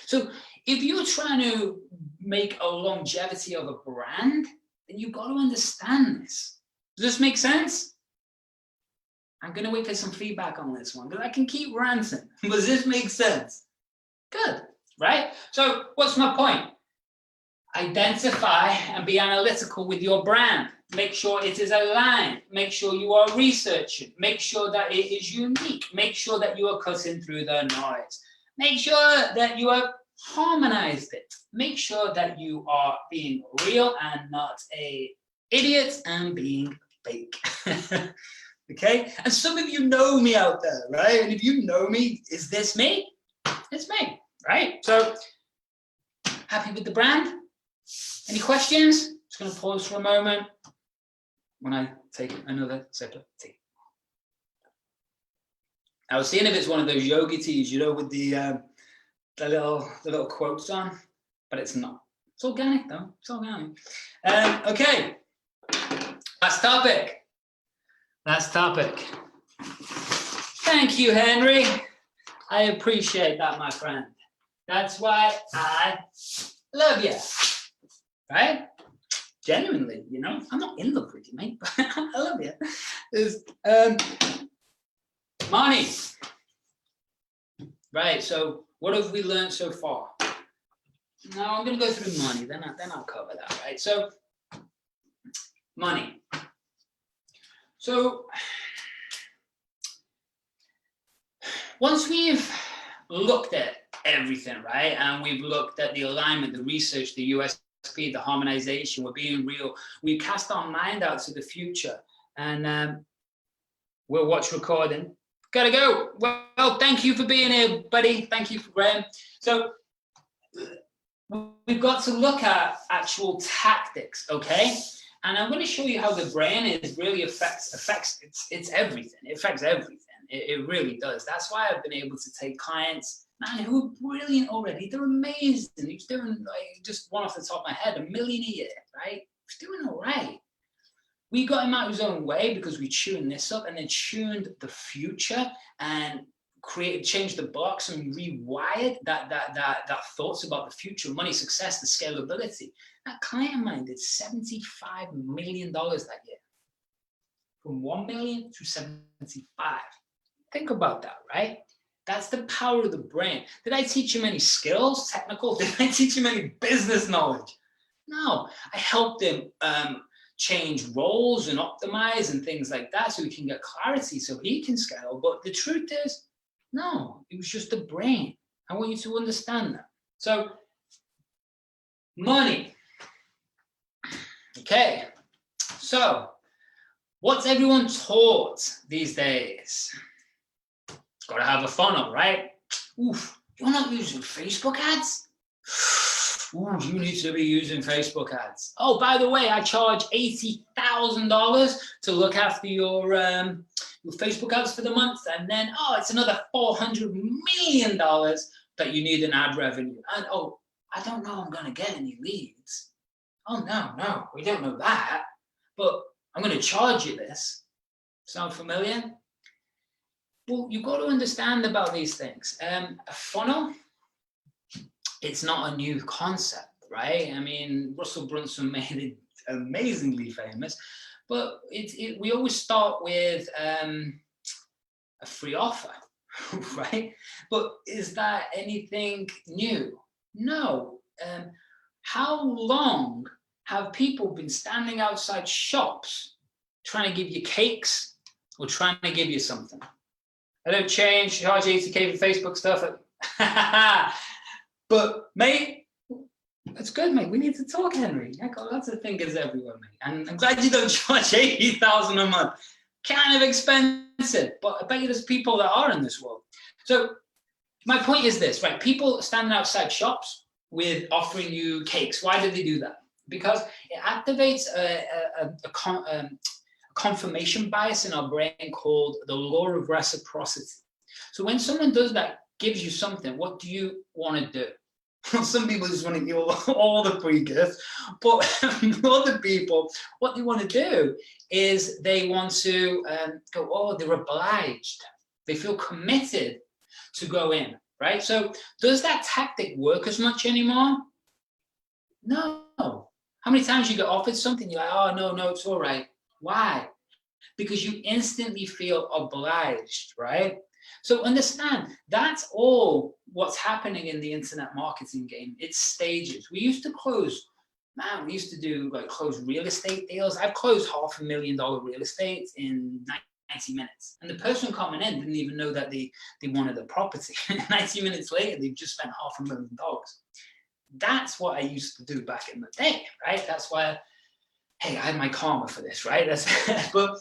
Speaker 1: So if you're trying to make a longevity of a brand, then you've got to understand this. Does this make sense? I'm going to wait for some feedback on this one, because I can keep ranting. Does this make sense? Good, right? So what's my point? Identify and be analytical with your brand. Make sure it is aligned. Make sure you are researching. Make sure that it is unique. Make sure that you are cutting through the noise. Make sure that you have harmonized it. Make sure that you are being real and not an idiot and being fake. Okay? And some of you know me out there, right? And if you know me, is this me? It's me, right? So, happy with the brand? Any questions? Just going to pause for a moment when I take another sip of tea. I was seeing if it's one of those yogi teas, you know, with the little quotes on, but it's not. It's organic though. It's organic. Okay. Last topic. Thank you, Henry. I appreciate that, my friend. That's why I love you. Right? Genuinely, you know, I'm not in love with you, mate, but I love you. There's money. Right, so what have we learned so far? Now I'm going to go through money, then I'll cover that, right? So, money. So, once we've looked at everything, right, and we've looked at the alignment, the research, the USP, the harmonization, we're being real, we cast our mind out to the future, and we'll watch recording. Gotta go. Well, thank you for being here, buddy. Thank you for Graham. So we've got to look at actual tactics, okay? And I'm going to show you how the brain is really affects it's everything. It affects everything. It really does. That's why I've been able to take clients, man, who are brilliant already. They're amazing. He's doing, like, just one off the top of my head, $1 million a year, right? He's doing all right. We got him out of his own way because we tuned this up and then tuned the future and changed the box and rewired that thoughts about the future, money, success, the scalability. That client of mine did $75 million that year. From 1 million to 75. Think about that, right? That's the power of the brain. Did I teach him any skills, technical? Did I teach him any business knowledge? No, I helped him change roles and optimize and things like that so he can get clarity so he can scale. But the truth is, no, it was just the brain. I want you to understand that. So, money. Okay, so What's everyone taught these days? Got to have a funnel, right? Oof, you're not using Facebook ads? Ooh, you need to be using Facebook ads. Oh, by the way, I charge $80,000 to look after your Facebook ads for the month. And then, oh, it's another $400 million that you need in ad revenue. And oh, I don't know I'm going to get any leads. Oh, no, we don't know that. But I'm going to charge you this. Sound familiar? Well, you've got to understand about these things. A funnel, it's not a new concept, right? I mean, Russell Brunson made it amazingly famous, but we always start with a free offer, right? But is that anything new? No. How long have people been standing outside shops trying to give you cakes or trying to give you something? I don't charge 80K for Facebook stuff. But mate, that's good, mate. We need to talk, Henry. I got lots of fingers everywhere, mate. And I'm glad you don't charge 80,000 a month. Kind of expensive, but I bet you there's people that are in this world. So my point is this, right? People standing outside shops with offering you cakes. Why do they do that? Because it activates a confirmation bias in our brain called the law of reciprocity. So when someone does that, gives you something, what do you want to do? Some people just want to give all the free gifts, but other people, what they want to do is they want to go, oh, they're obliged. They feel committed to go in, right? So does that tactic work as much anymore? No. How many times you get offered something, you're like, oh, no, it's all right. Why? Because you instantly feel obliged, right? So understand, that's all what's happening in the internet marketing game. It's stages. We used to close, man, we used to do like close real estate deals. I've closed $500,000 real estate in 90 minutes. And the person coming in didn't even know that they wanted the property. 90 minutes later, they've just spent $500,000. That's what I used to do back in the day, right? That's why, hey, I had my karma for this, right? But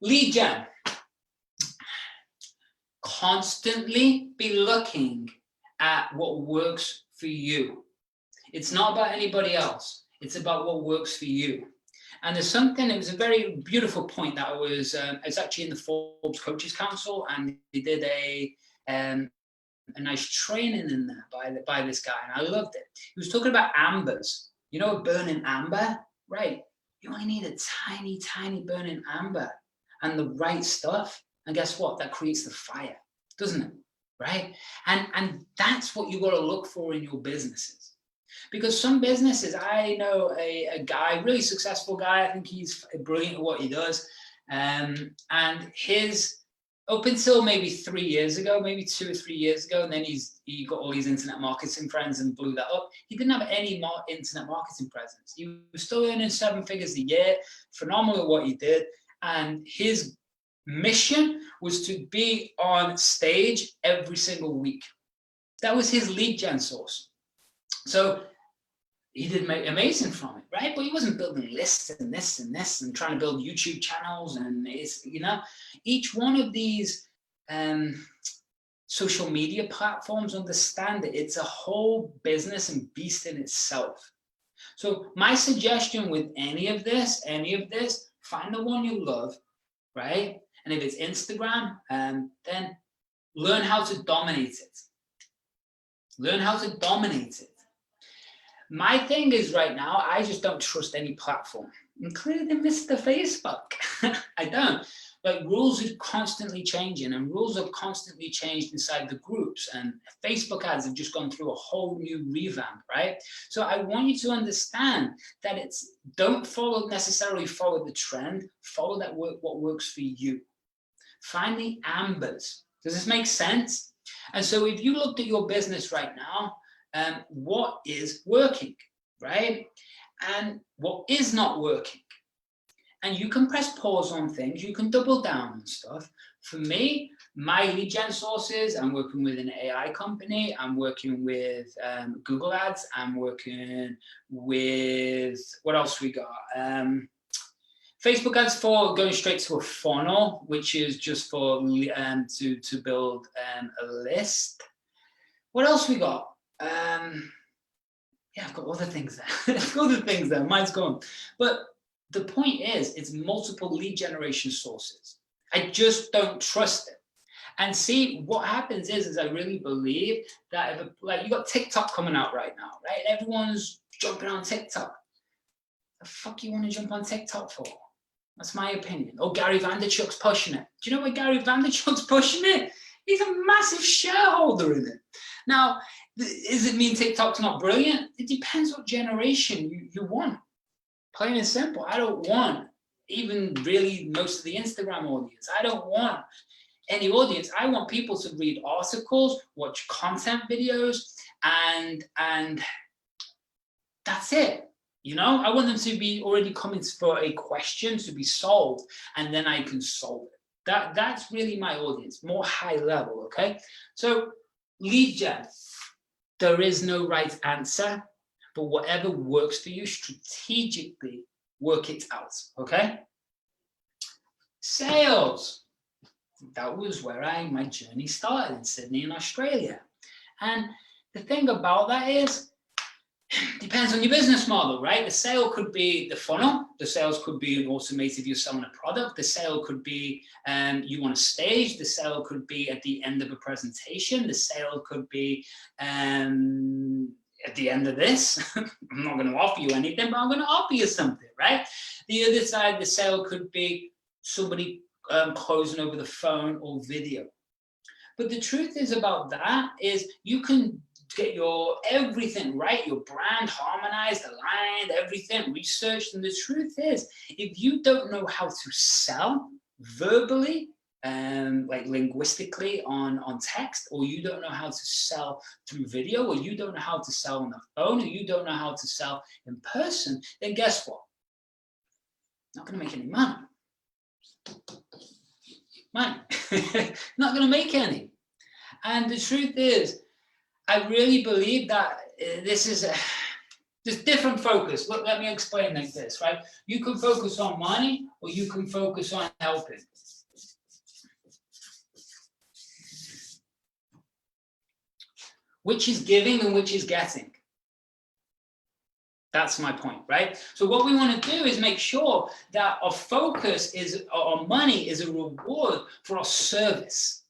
Speaker 1: lead gen. Constantly be looking at what works for you. It's not about anybody else. It's about what works for you. And there's something, it was a very beautiful point that I was actually in the Forbes Coaches Council, and they did a nice training in there by this guy, and I loved it. He was talking about ambers. You know, burning amber, right? You only need a tiny, tiny burning amber and the right stuff. And guess what? That creates the fire, doesn't it? Right? And that's what you got to look for in your businesses. Because some businesses, I know a guy, really successful guy, I think he's brilliant at what he does. And his, up until maybe 3 years ago, maybe 2 or 3 years ago, and then he got all these internet marketing friends and blew that up. He didn't have any internet marketing presence. He was still earning 7 figures a year, phenomenal at what he did. And his mission was to be on stage every single week. That was his lead gen source. So he did make amazing from it, right? But he wasn't building lists and this and this and trying to build YouTube channels. And it's, you know, each one of these social media platforms, understand that it's a whole business and beast in itself. So my suggestion with any of this, find the one you love, right? And if it's Instagram, then learn how to dominate it. Learn how to dominate it. My thing is right now, I just don't trust any platform, including Mr. Facebook. I don't. Like, rules are constantly changing, and rules have constantly changed inside the groups, and Facebook ads have just gone through a whole new revamp, right? So I want you to understand that don't necessarily follow the trend, follow what works for you. Find the ambers. Does this make sense? And so if you looked at your business right now, what is working, right? And what is not working. And you can press pause on things, you can double down on stuff. For me, my lead gen sources, I'm working with an AI company, I'm working with Google Ads, I'm working with, what else we got? Facebook ads for going straight to a funnel, which is just for to build a list. What else we got? Yeah, I've got other things there. I've got other things there. Mine's gone. But the point is, it's multiple lead generation sources. I just don't trust it. And see, what happens is I really believe that if, like, you got TikTok coming out right now, right? Everyone's jumping on TikTok. The fuck you want to jump on TikTok for? That's my opinion. Oh, Gary Vaynerchuk's pushing it. Do you know why Gary Vaynerchuk's pushing it? He's a massive shareholder in it. Now, does it mean TikTok's not brilliant? It depends what generation you want. Plain and simple. I don't want even really most of the Instagram audience. I don't want any audience. I want people to read articles, watch content videos, and that's it. You know, I want them to be already coming for a question to be solved, and then I can solve it. That's really my audience, more high level, okay? So lead gen, there is no right answer, but whatever works for you, strategically work it out, okay? Sales, that was where my journey started in Sydney in Australia. And the thing about that is, depends on your business model, right? The sale could be the funnel. The sales could be an automated, you're selling a product. The sale could be you want a stage. The sale could be at the end of a presentation. The sale could be at the end of this. I'm not going to offer you anything, but I'm going to offer you something, right? The other side, the sale could be somebody closing over the phone or video. But the truth is about that is you can get your everything right, your brand harmonized, aligned, everything researched. And the truth is, if you don't know how to sell verbally, like linguistically on text, or you don't know how to sell through video, or you don't know how to sell on the phone, or you don't know how to sell in person, then guess what? Not going to make any money. Not going to make any. And the truth is, I really believe that there's different focus. Look, let me explain like this, right? You can focus on money, or you can focus on helping. Which is giving and which is getting. That's my point, right? So what we want to do is make sure that our focus is, our money is a reward for our service.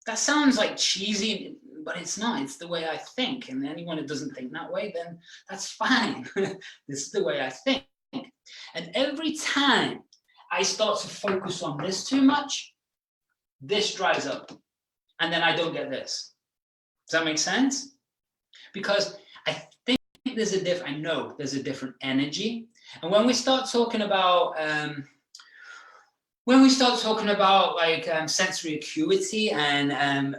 Speaker 1: That sounds like cheesy, but it's not. It's the way I think. And anyone who doesn't think that way, then that's fine. This is the way I think. And every time I start to focus on this too much, this dries up. And then I don't get this. Does that make sense? Because I think there's a different, I know there's a different energy. And when we start talking about, like sensory acuity and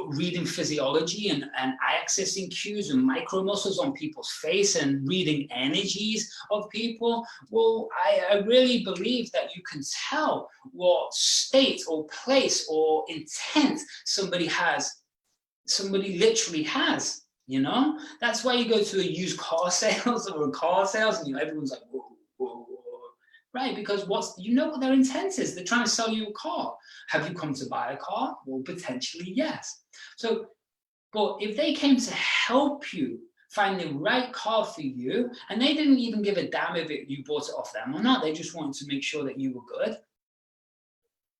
Speaker 1: reading physiology and accessing cues and micro muscles on people's face and reading energies of people, well, I really believe that you can tell what state or place or intent somebody literally has, you know? That's why you go to a used car sales or a car sales and everyone's like, whoa, whoa, whoa. Right, because you know what their intent is. They're trying to sell you a car. Have you come to buy a car? Well, potentially, yes. So, but if they came to help you find the right car for you, and they didn't even give a damn if you bought it off them or not, they just wanted to make sure that you were good,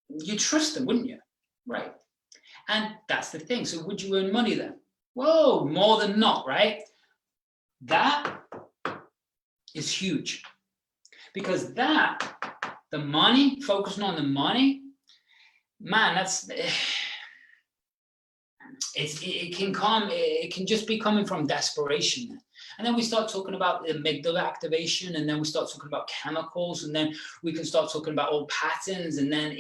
Speaker 1: you'd trust them, wouldn't you? Right. And that's the thing. So would you earn money then? Whoa, more than not, right? That is huge. Because the money, focusing on the money, man, it can just be coming from desperation. And then we start talking about the amygdala activation, and then we start talking about chemicals, and then we can start talking about old patterns, and then,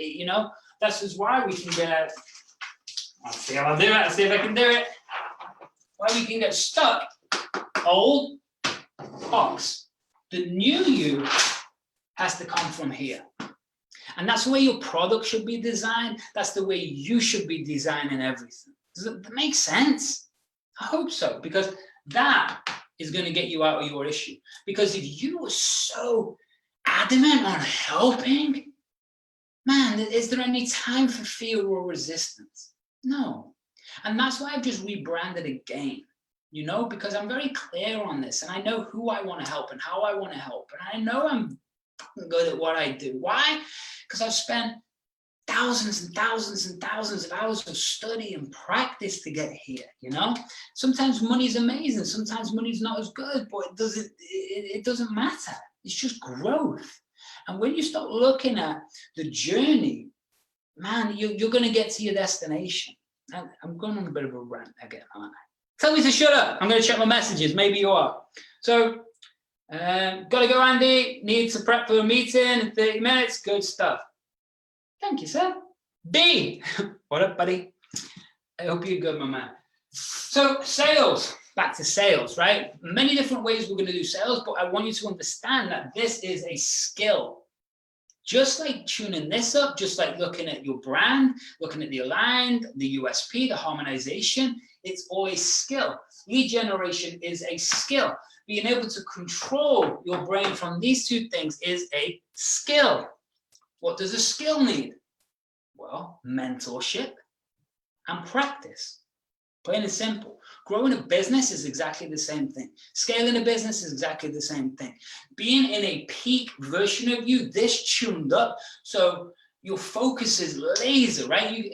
Speaker 1: this is why we can get, let's see how I'll do it, let's see if I can do it, why we can get stuck, old box. The new you has to come from here. And that's the way your product should be designed. That's the way you should be designing everything. Does that make sense? I hope so, because that is going to get you out of your issue. Because if you were so adamant on helping, man, is there any time for fear or resistance? No. And that's why I've just rebranded again, you know, because I'm very clear on this and I know who I want to help and how I want to help. And I know I'm good at what I do. Why? Because I've spent thousands and thousands and thousands of hours of study and practice to get here, you know? Sometimes money's amazing, sometimes money's not as good, but it doesn't matter. It's just growth. And when you start looking at the journey, man, you're going to get to your destination. And I'm going on a bit of a rant again, aren't I? Tell me to shut up. I'm going to check my messages. Maybe you are. So, got to go, Andy. Need to prep for a meeting in 30 minutes. Good stuff. Thank you, sir. B. What up, buddy? I hope you're good, my man. So, sales. Back to sales, right? Many different ways we're going to do sales, but I want you to understand that this is a skill. Just like tuning this up, just like looking at your brand, looking at the aligned, the USP, the harmonization, it's always skill. Lead generation is a skill. Being able to control your brain from these two things is a skill. What does a skill need? Well, mentorship and practice. Plain and simple. Growing a business is exactly the same thing. Scaling a business is exactly the same thing. Being in a peak version of you, this tuned up, so your focus is laser, right?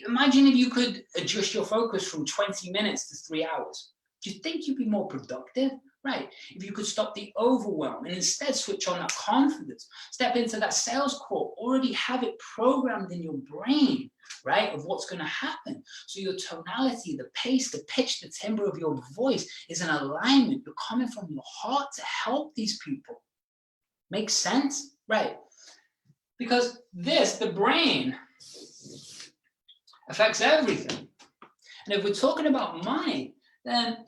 Speaker 1: Imagine if you could adjust your focus from 20 minutes to 3 hours. Do you think you'd be more productive? Right. If you could stop the overwhelm and instead switch on that confidence, step into that sales core, already have it programmed in your brain, right, of what's going to happen. So your tonality, the pace, the pitch, the timbre of your voice is in alignment. You're coming from your heart to help these people. Makes sense? Right. Because this, the brain, affects everything. And if we're talking about money, then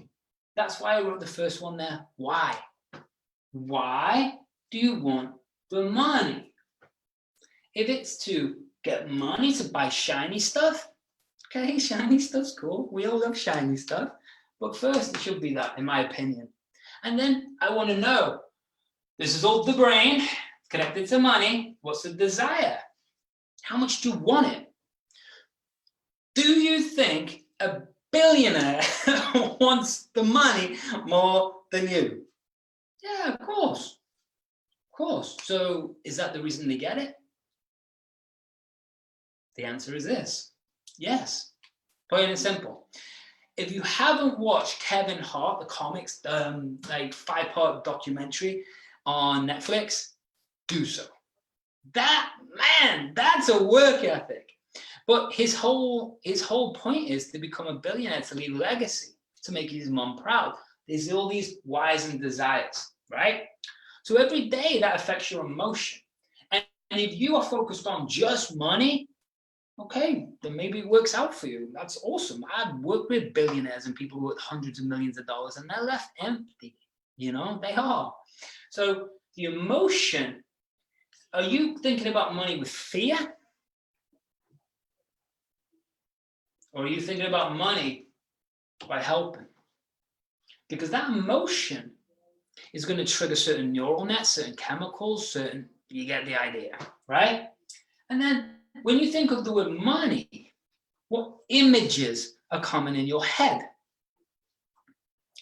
Speaker 1: that's why I wrote the first one there. Why? Why do you want the money? If it's to get money to buy shiny stuff, okay, shiny stuff's cool. We all love shiny stuff. But first, it should be that, in my opinion. And then I want to know, this is all the brain, connected to money. What's the desire? How much do you want it? Do you think a billionaire wants the money more than you? Yeah, of course. Of course. So is that the reason they get it? The answer is this. Yes. Plain and simple. If you haven't watched Kevin Hart, the comics, like 5-part documentary on Netflix, do so. That, man, that's a work ethic. But his whole point is to become a billionaire, to leave a legacy, to make his mom proud. There's all these whys and desires, right? So every day that affects your emotion. And if you are focused on just money, okay, then maybe it works out for you. That's awesome. I've worked with billionaires and people with hundreds of millions of dollars, and they're left empty. You know, they are. So the emotion, are you thinking about money with fear? Or are you thinking about money by helping? Because that emotion is going to trigger certain neural nets, certain chemicals, you get the idea, right? And then when you think of the word money, what images are coming in your head?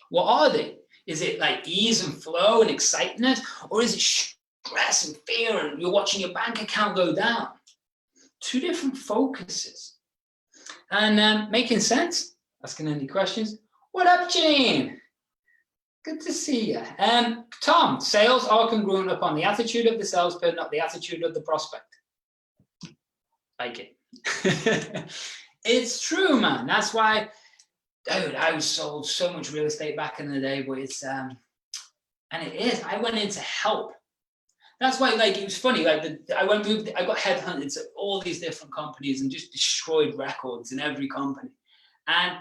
Speaker 1: What are they? Is it like ease and flow and excitement? Or is it stress and fear and you're watching your bank account go down? Two different focuses. And making sense? Asking any questions? What up, Janine? Good to see you. Tom, sales are congruent upon the attitude of the salesperson, not the attitude of the prospect. Like it. It's true, man. That's why, dude, I was sold so much real estate back in the day, but it's, and it is. I went in to help. That's why, like, it was funny. Like, I got headhunted to all these different companies and just destroyed records in every company. And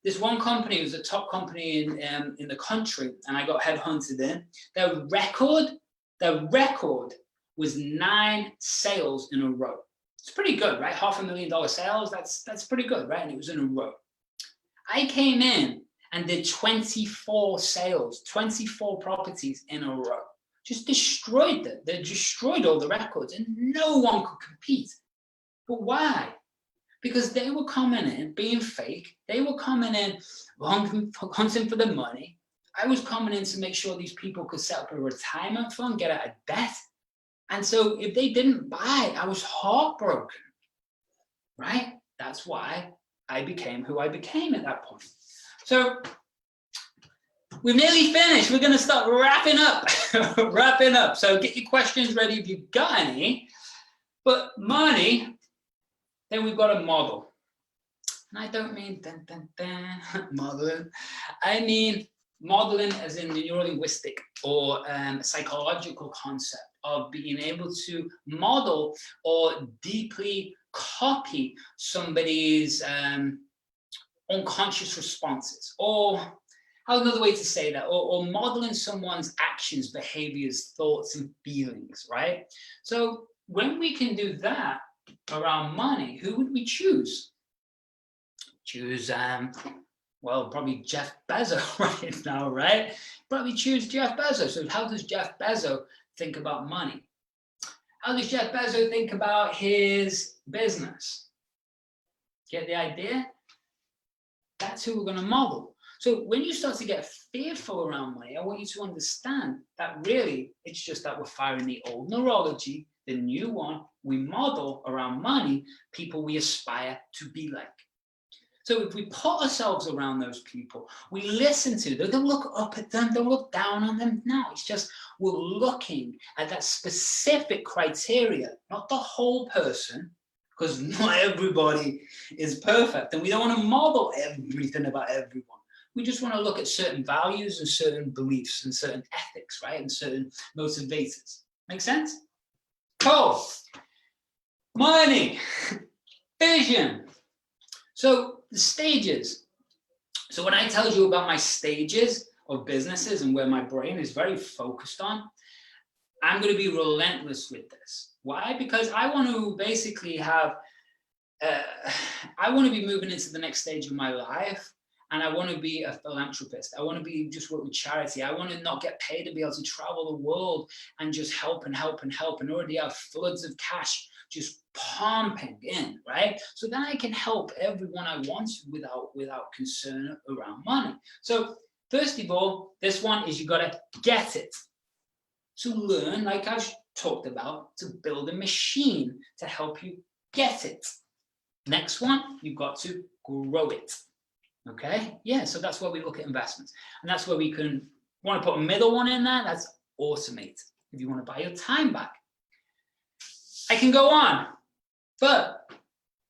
Speaker 1: this one company was a top company in the country, and I got headhunted in. Their record was 9 sales in a row. It's pretty good, right? $500,000 sales. That's pretty good, right? And it was in a row. I came in and did 24 sales, 24 properties in a row. just destroyed them. They destroyed all the records and no one could compete. But why? Because they were coming in being fake. They were coming in hunting for the money. I was coming in to make sure these people could set up a retirement fund, get out of debt. And so if they didn't buy, I was heartbroken, right? That's why I became who I became at that point. So we've nearly finished. We're going to start wrapping up. Wrapping up. So get your questions ready if you've got any. But money, then we've got a model. And I don't mean modeling. I mean modeling as in the neurolinguistic or psychological concept of being able to model or deeply copy somebody's unconscious responses, or another way to say that, or modeling someone's actions, behaviors, thoughts, and feelings, right? So when we can do that around money, who would we choose? Choose, well, probably Jeff Bezos right now, right? Probably choose Jeff Bezos. So how does Jeff Bezos think about money? How does Jeff Bezos think about his business? Get the idea? That's who we're going to model. So when you start to get fearful around money, I want you to understand that really it's just that we're firing the old neurology, the new one we model around money, people we aspire to be like. So if we put ourselves around those people, we listen to them, don't look up at them, don't look down on them. No, it's just we're looking at that specific criteria, not the whole person, because not everybody is perfect. And we don't want to model everything about everyone. We just want to look at certain values and certain beliefs and certain ethics, right? And certain motivators. Make sense? Cool. Money, vision. So the stages. So when I tell you about my stages of businesses and where my brain is very focused on, I'm going to be relentless with this. Why? Because I want to basically have, I want to be moving into the next stage of my life. And I want to be a philanthropist. I want to be just work with charity. I want to not get paid to be able to travel the world and just help and help and help and already have floods of cash just pumping in, right? So then I can help everyone I want without concern around money. So first of all, this one is you got to get it. To learn, like I've talked about, to build a machine to help you get it. Next one, you've got to grow it. Okay, yeah, so that's where we look at investments. And that's where we can want to put a middle one in there, that's automate. If you want to buy your time back. I can go on, but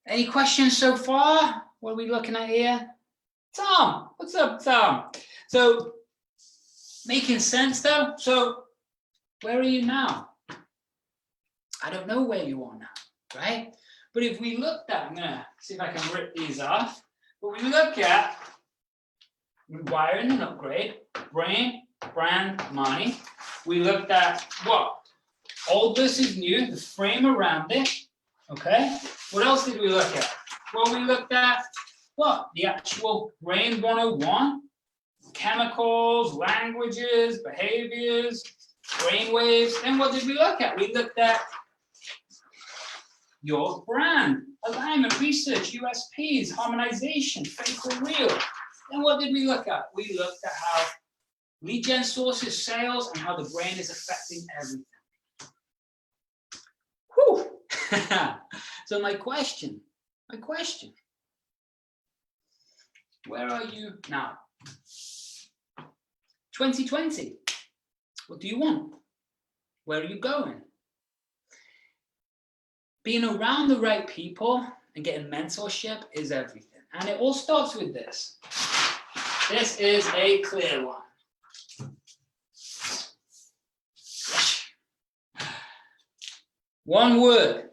Speaker 1: any questions so far? What are we looking at here? Tom, what's up, Tom? So, making sense though? So, where are you now? I don't know where you are now, right? But if we looked at, I'm gonna see if I can rip these off. But we look at rewiring and upgrade, brain, brand, money. We looked at what? Old versus new, the frame around it. Okay. What else did we look at? Well, we looked at what? The actual brain 101, chemicals, languages, behaviors, brain waves. Then what did we look at? We looked at your brand, alignment, research, USPs, harmonization, fake or real. Then what did we look at? We looked at how lead gen sources, sales, and how the brain is affecting everything. Whew. So my question, where are you now? 2020, what do you want? Where are you going? Being around the right people and getting mentorship is everything. And it all starts with this. This is a clear one. One word.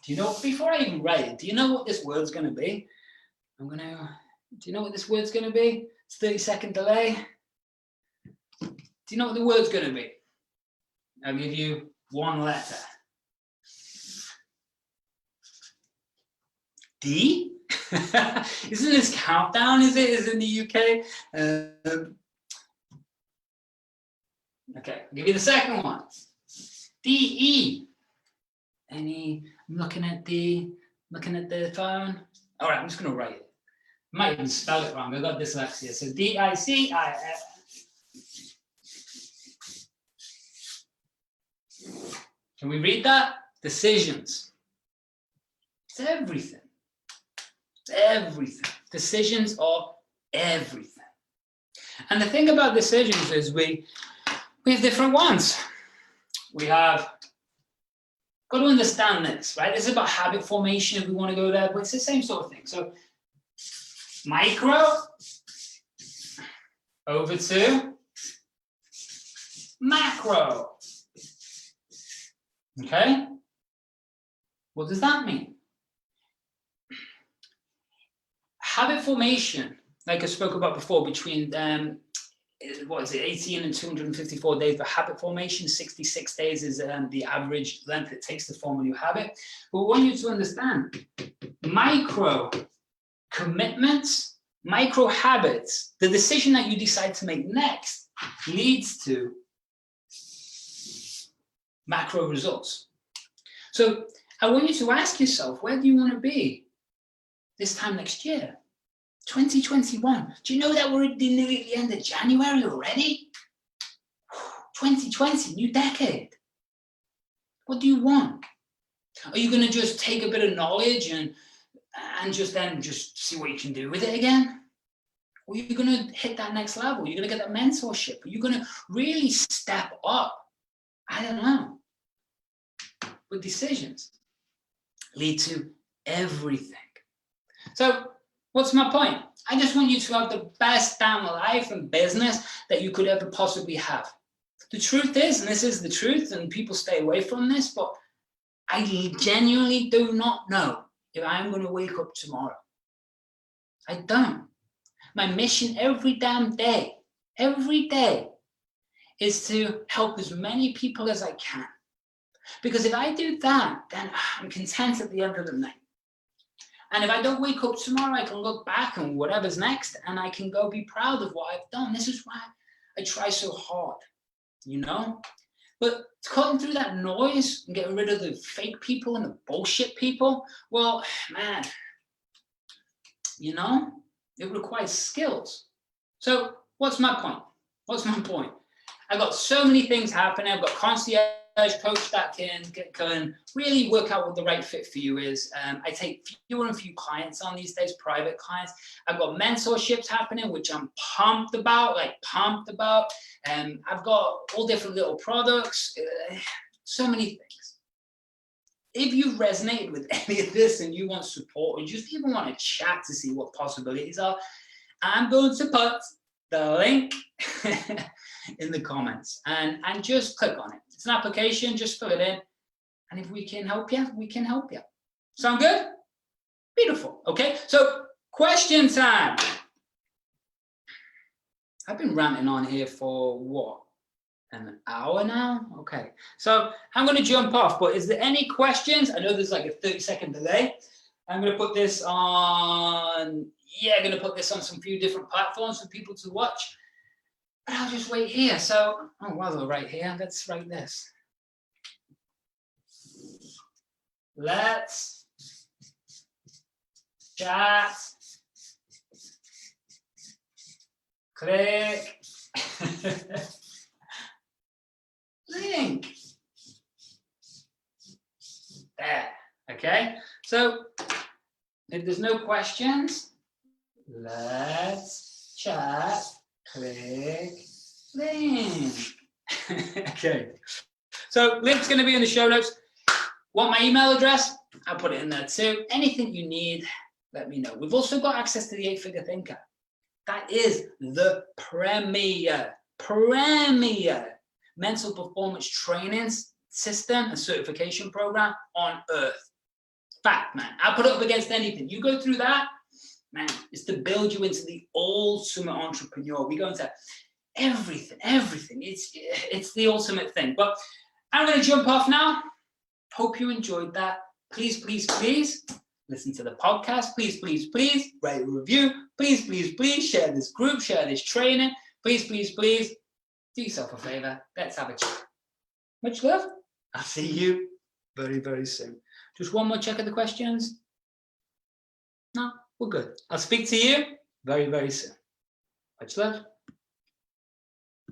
Speaker 1: Do you know, before I even write it, do you know what this word's going to be? Do you know what this word's going to be? It's 30-second delay. Do you know what the word's going to be? I'll give you one letter. D? Isn't this countdown, is it in the UK? Okay, I'll give you the second one. DE. I'm looking at the phone. All right, I'm just going to write it. I might even spell it wrong. I've got dyslexia. So DICIF. Can we read that? Decisions. It's everything. It's everything. Decisions are everything. And the thing about decisions is we have different ones. We have got to understand this, right? This is about habit formation if we want to go there, but it's the same sort of thing. So micro over to macro. Okay? What does that mean? Habit formation, like I spoke about before, between 18 and 254 days for habit formation. 66 days is the average length it takes to form a new habit. But we want you to understand, micro commitments, micro habits, the decision that you decide to make next leads to macro results. So I want you to ask yourself, where do you want to be this time next year? 2021. Do you know that we're nearly at the end of January already? 2020, new decade. What do you want? Are you going to just take a bit of knowledge and just see what you can do with it again? Or are you going to hit that next level? You're going to get that mentorship? Are you going to really step up? I don't know. But decisions lead to everything. So what's my point? I just want you to have the best damn life and business that you could ever possibly have. The truth is, and this is the truth, and people stay away from this, but I genuinely do not know if I'm going to wake up tomorrow. I don't. My mission every damn day, is to help as many people as I can. Because if I do that, then I'm content at the end of the night. And if I don't wake up tomorrow, I can look back on whatever's next and I can go be proud of what I've done. This is why I try so hard, you know? But cutting through that noise and getting rid of the fake people and the bullshit people, well, man, you know, it requires skills. So what's my point? I've got so many things happening. I've got concierge coach that can really work out what the right fit for you is. I take fewer and fewer clients on these days, private clients. I've got mentorships happening, which I'm pumped about. I've got all different little products, so many things. If you resonated with any of this and you want support or just even want to chat to see what possibilities are, I'm going to put the link in the comments and just click on it. It's an application, just fill it in. And if we can help you, we can help you. Sound good? Beautiful. Okay, so question time. I've been ranting on here for what? An hour now? Okay, so I'm going to jump off, but is there any questions? I know there's like a 30-second delay. I'm going to put this on, some few different platforms for people to watch. But I'll just wait here. So, right here, let's write this. Let's chat. Click. Link. There. Okay. So, if there's no questions, let's chat. Click link. Okay. So link's going to be in the show notes. Want my email address? I'll put it in there too. Anything you need, let me know. We've also got access to the 8-Figure Thinker. That is the premier mental performance training system and certification program on earth. Fact, man. I'll put it up against anything. You go through that, man, it's to build you into the ultimate entrepreneur. We go into everything. It's the ultimate thing. But I'm going to jump off now. Hope you enjoyed that. Please listen to the podcast. Please write a review. Please share this group, share this training. Please. do yourself a favor. Let's have a chat. Much love. I'll see you very, very soon. Just one more check of the questions. No, we're good. I'll speak to you very, very soon. Much love.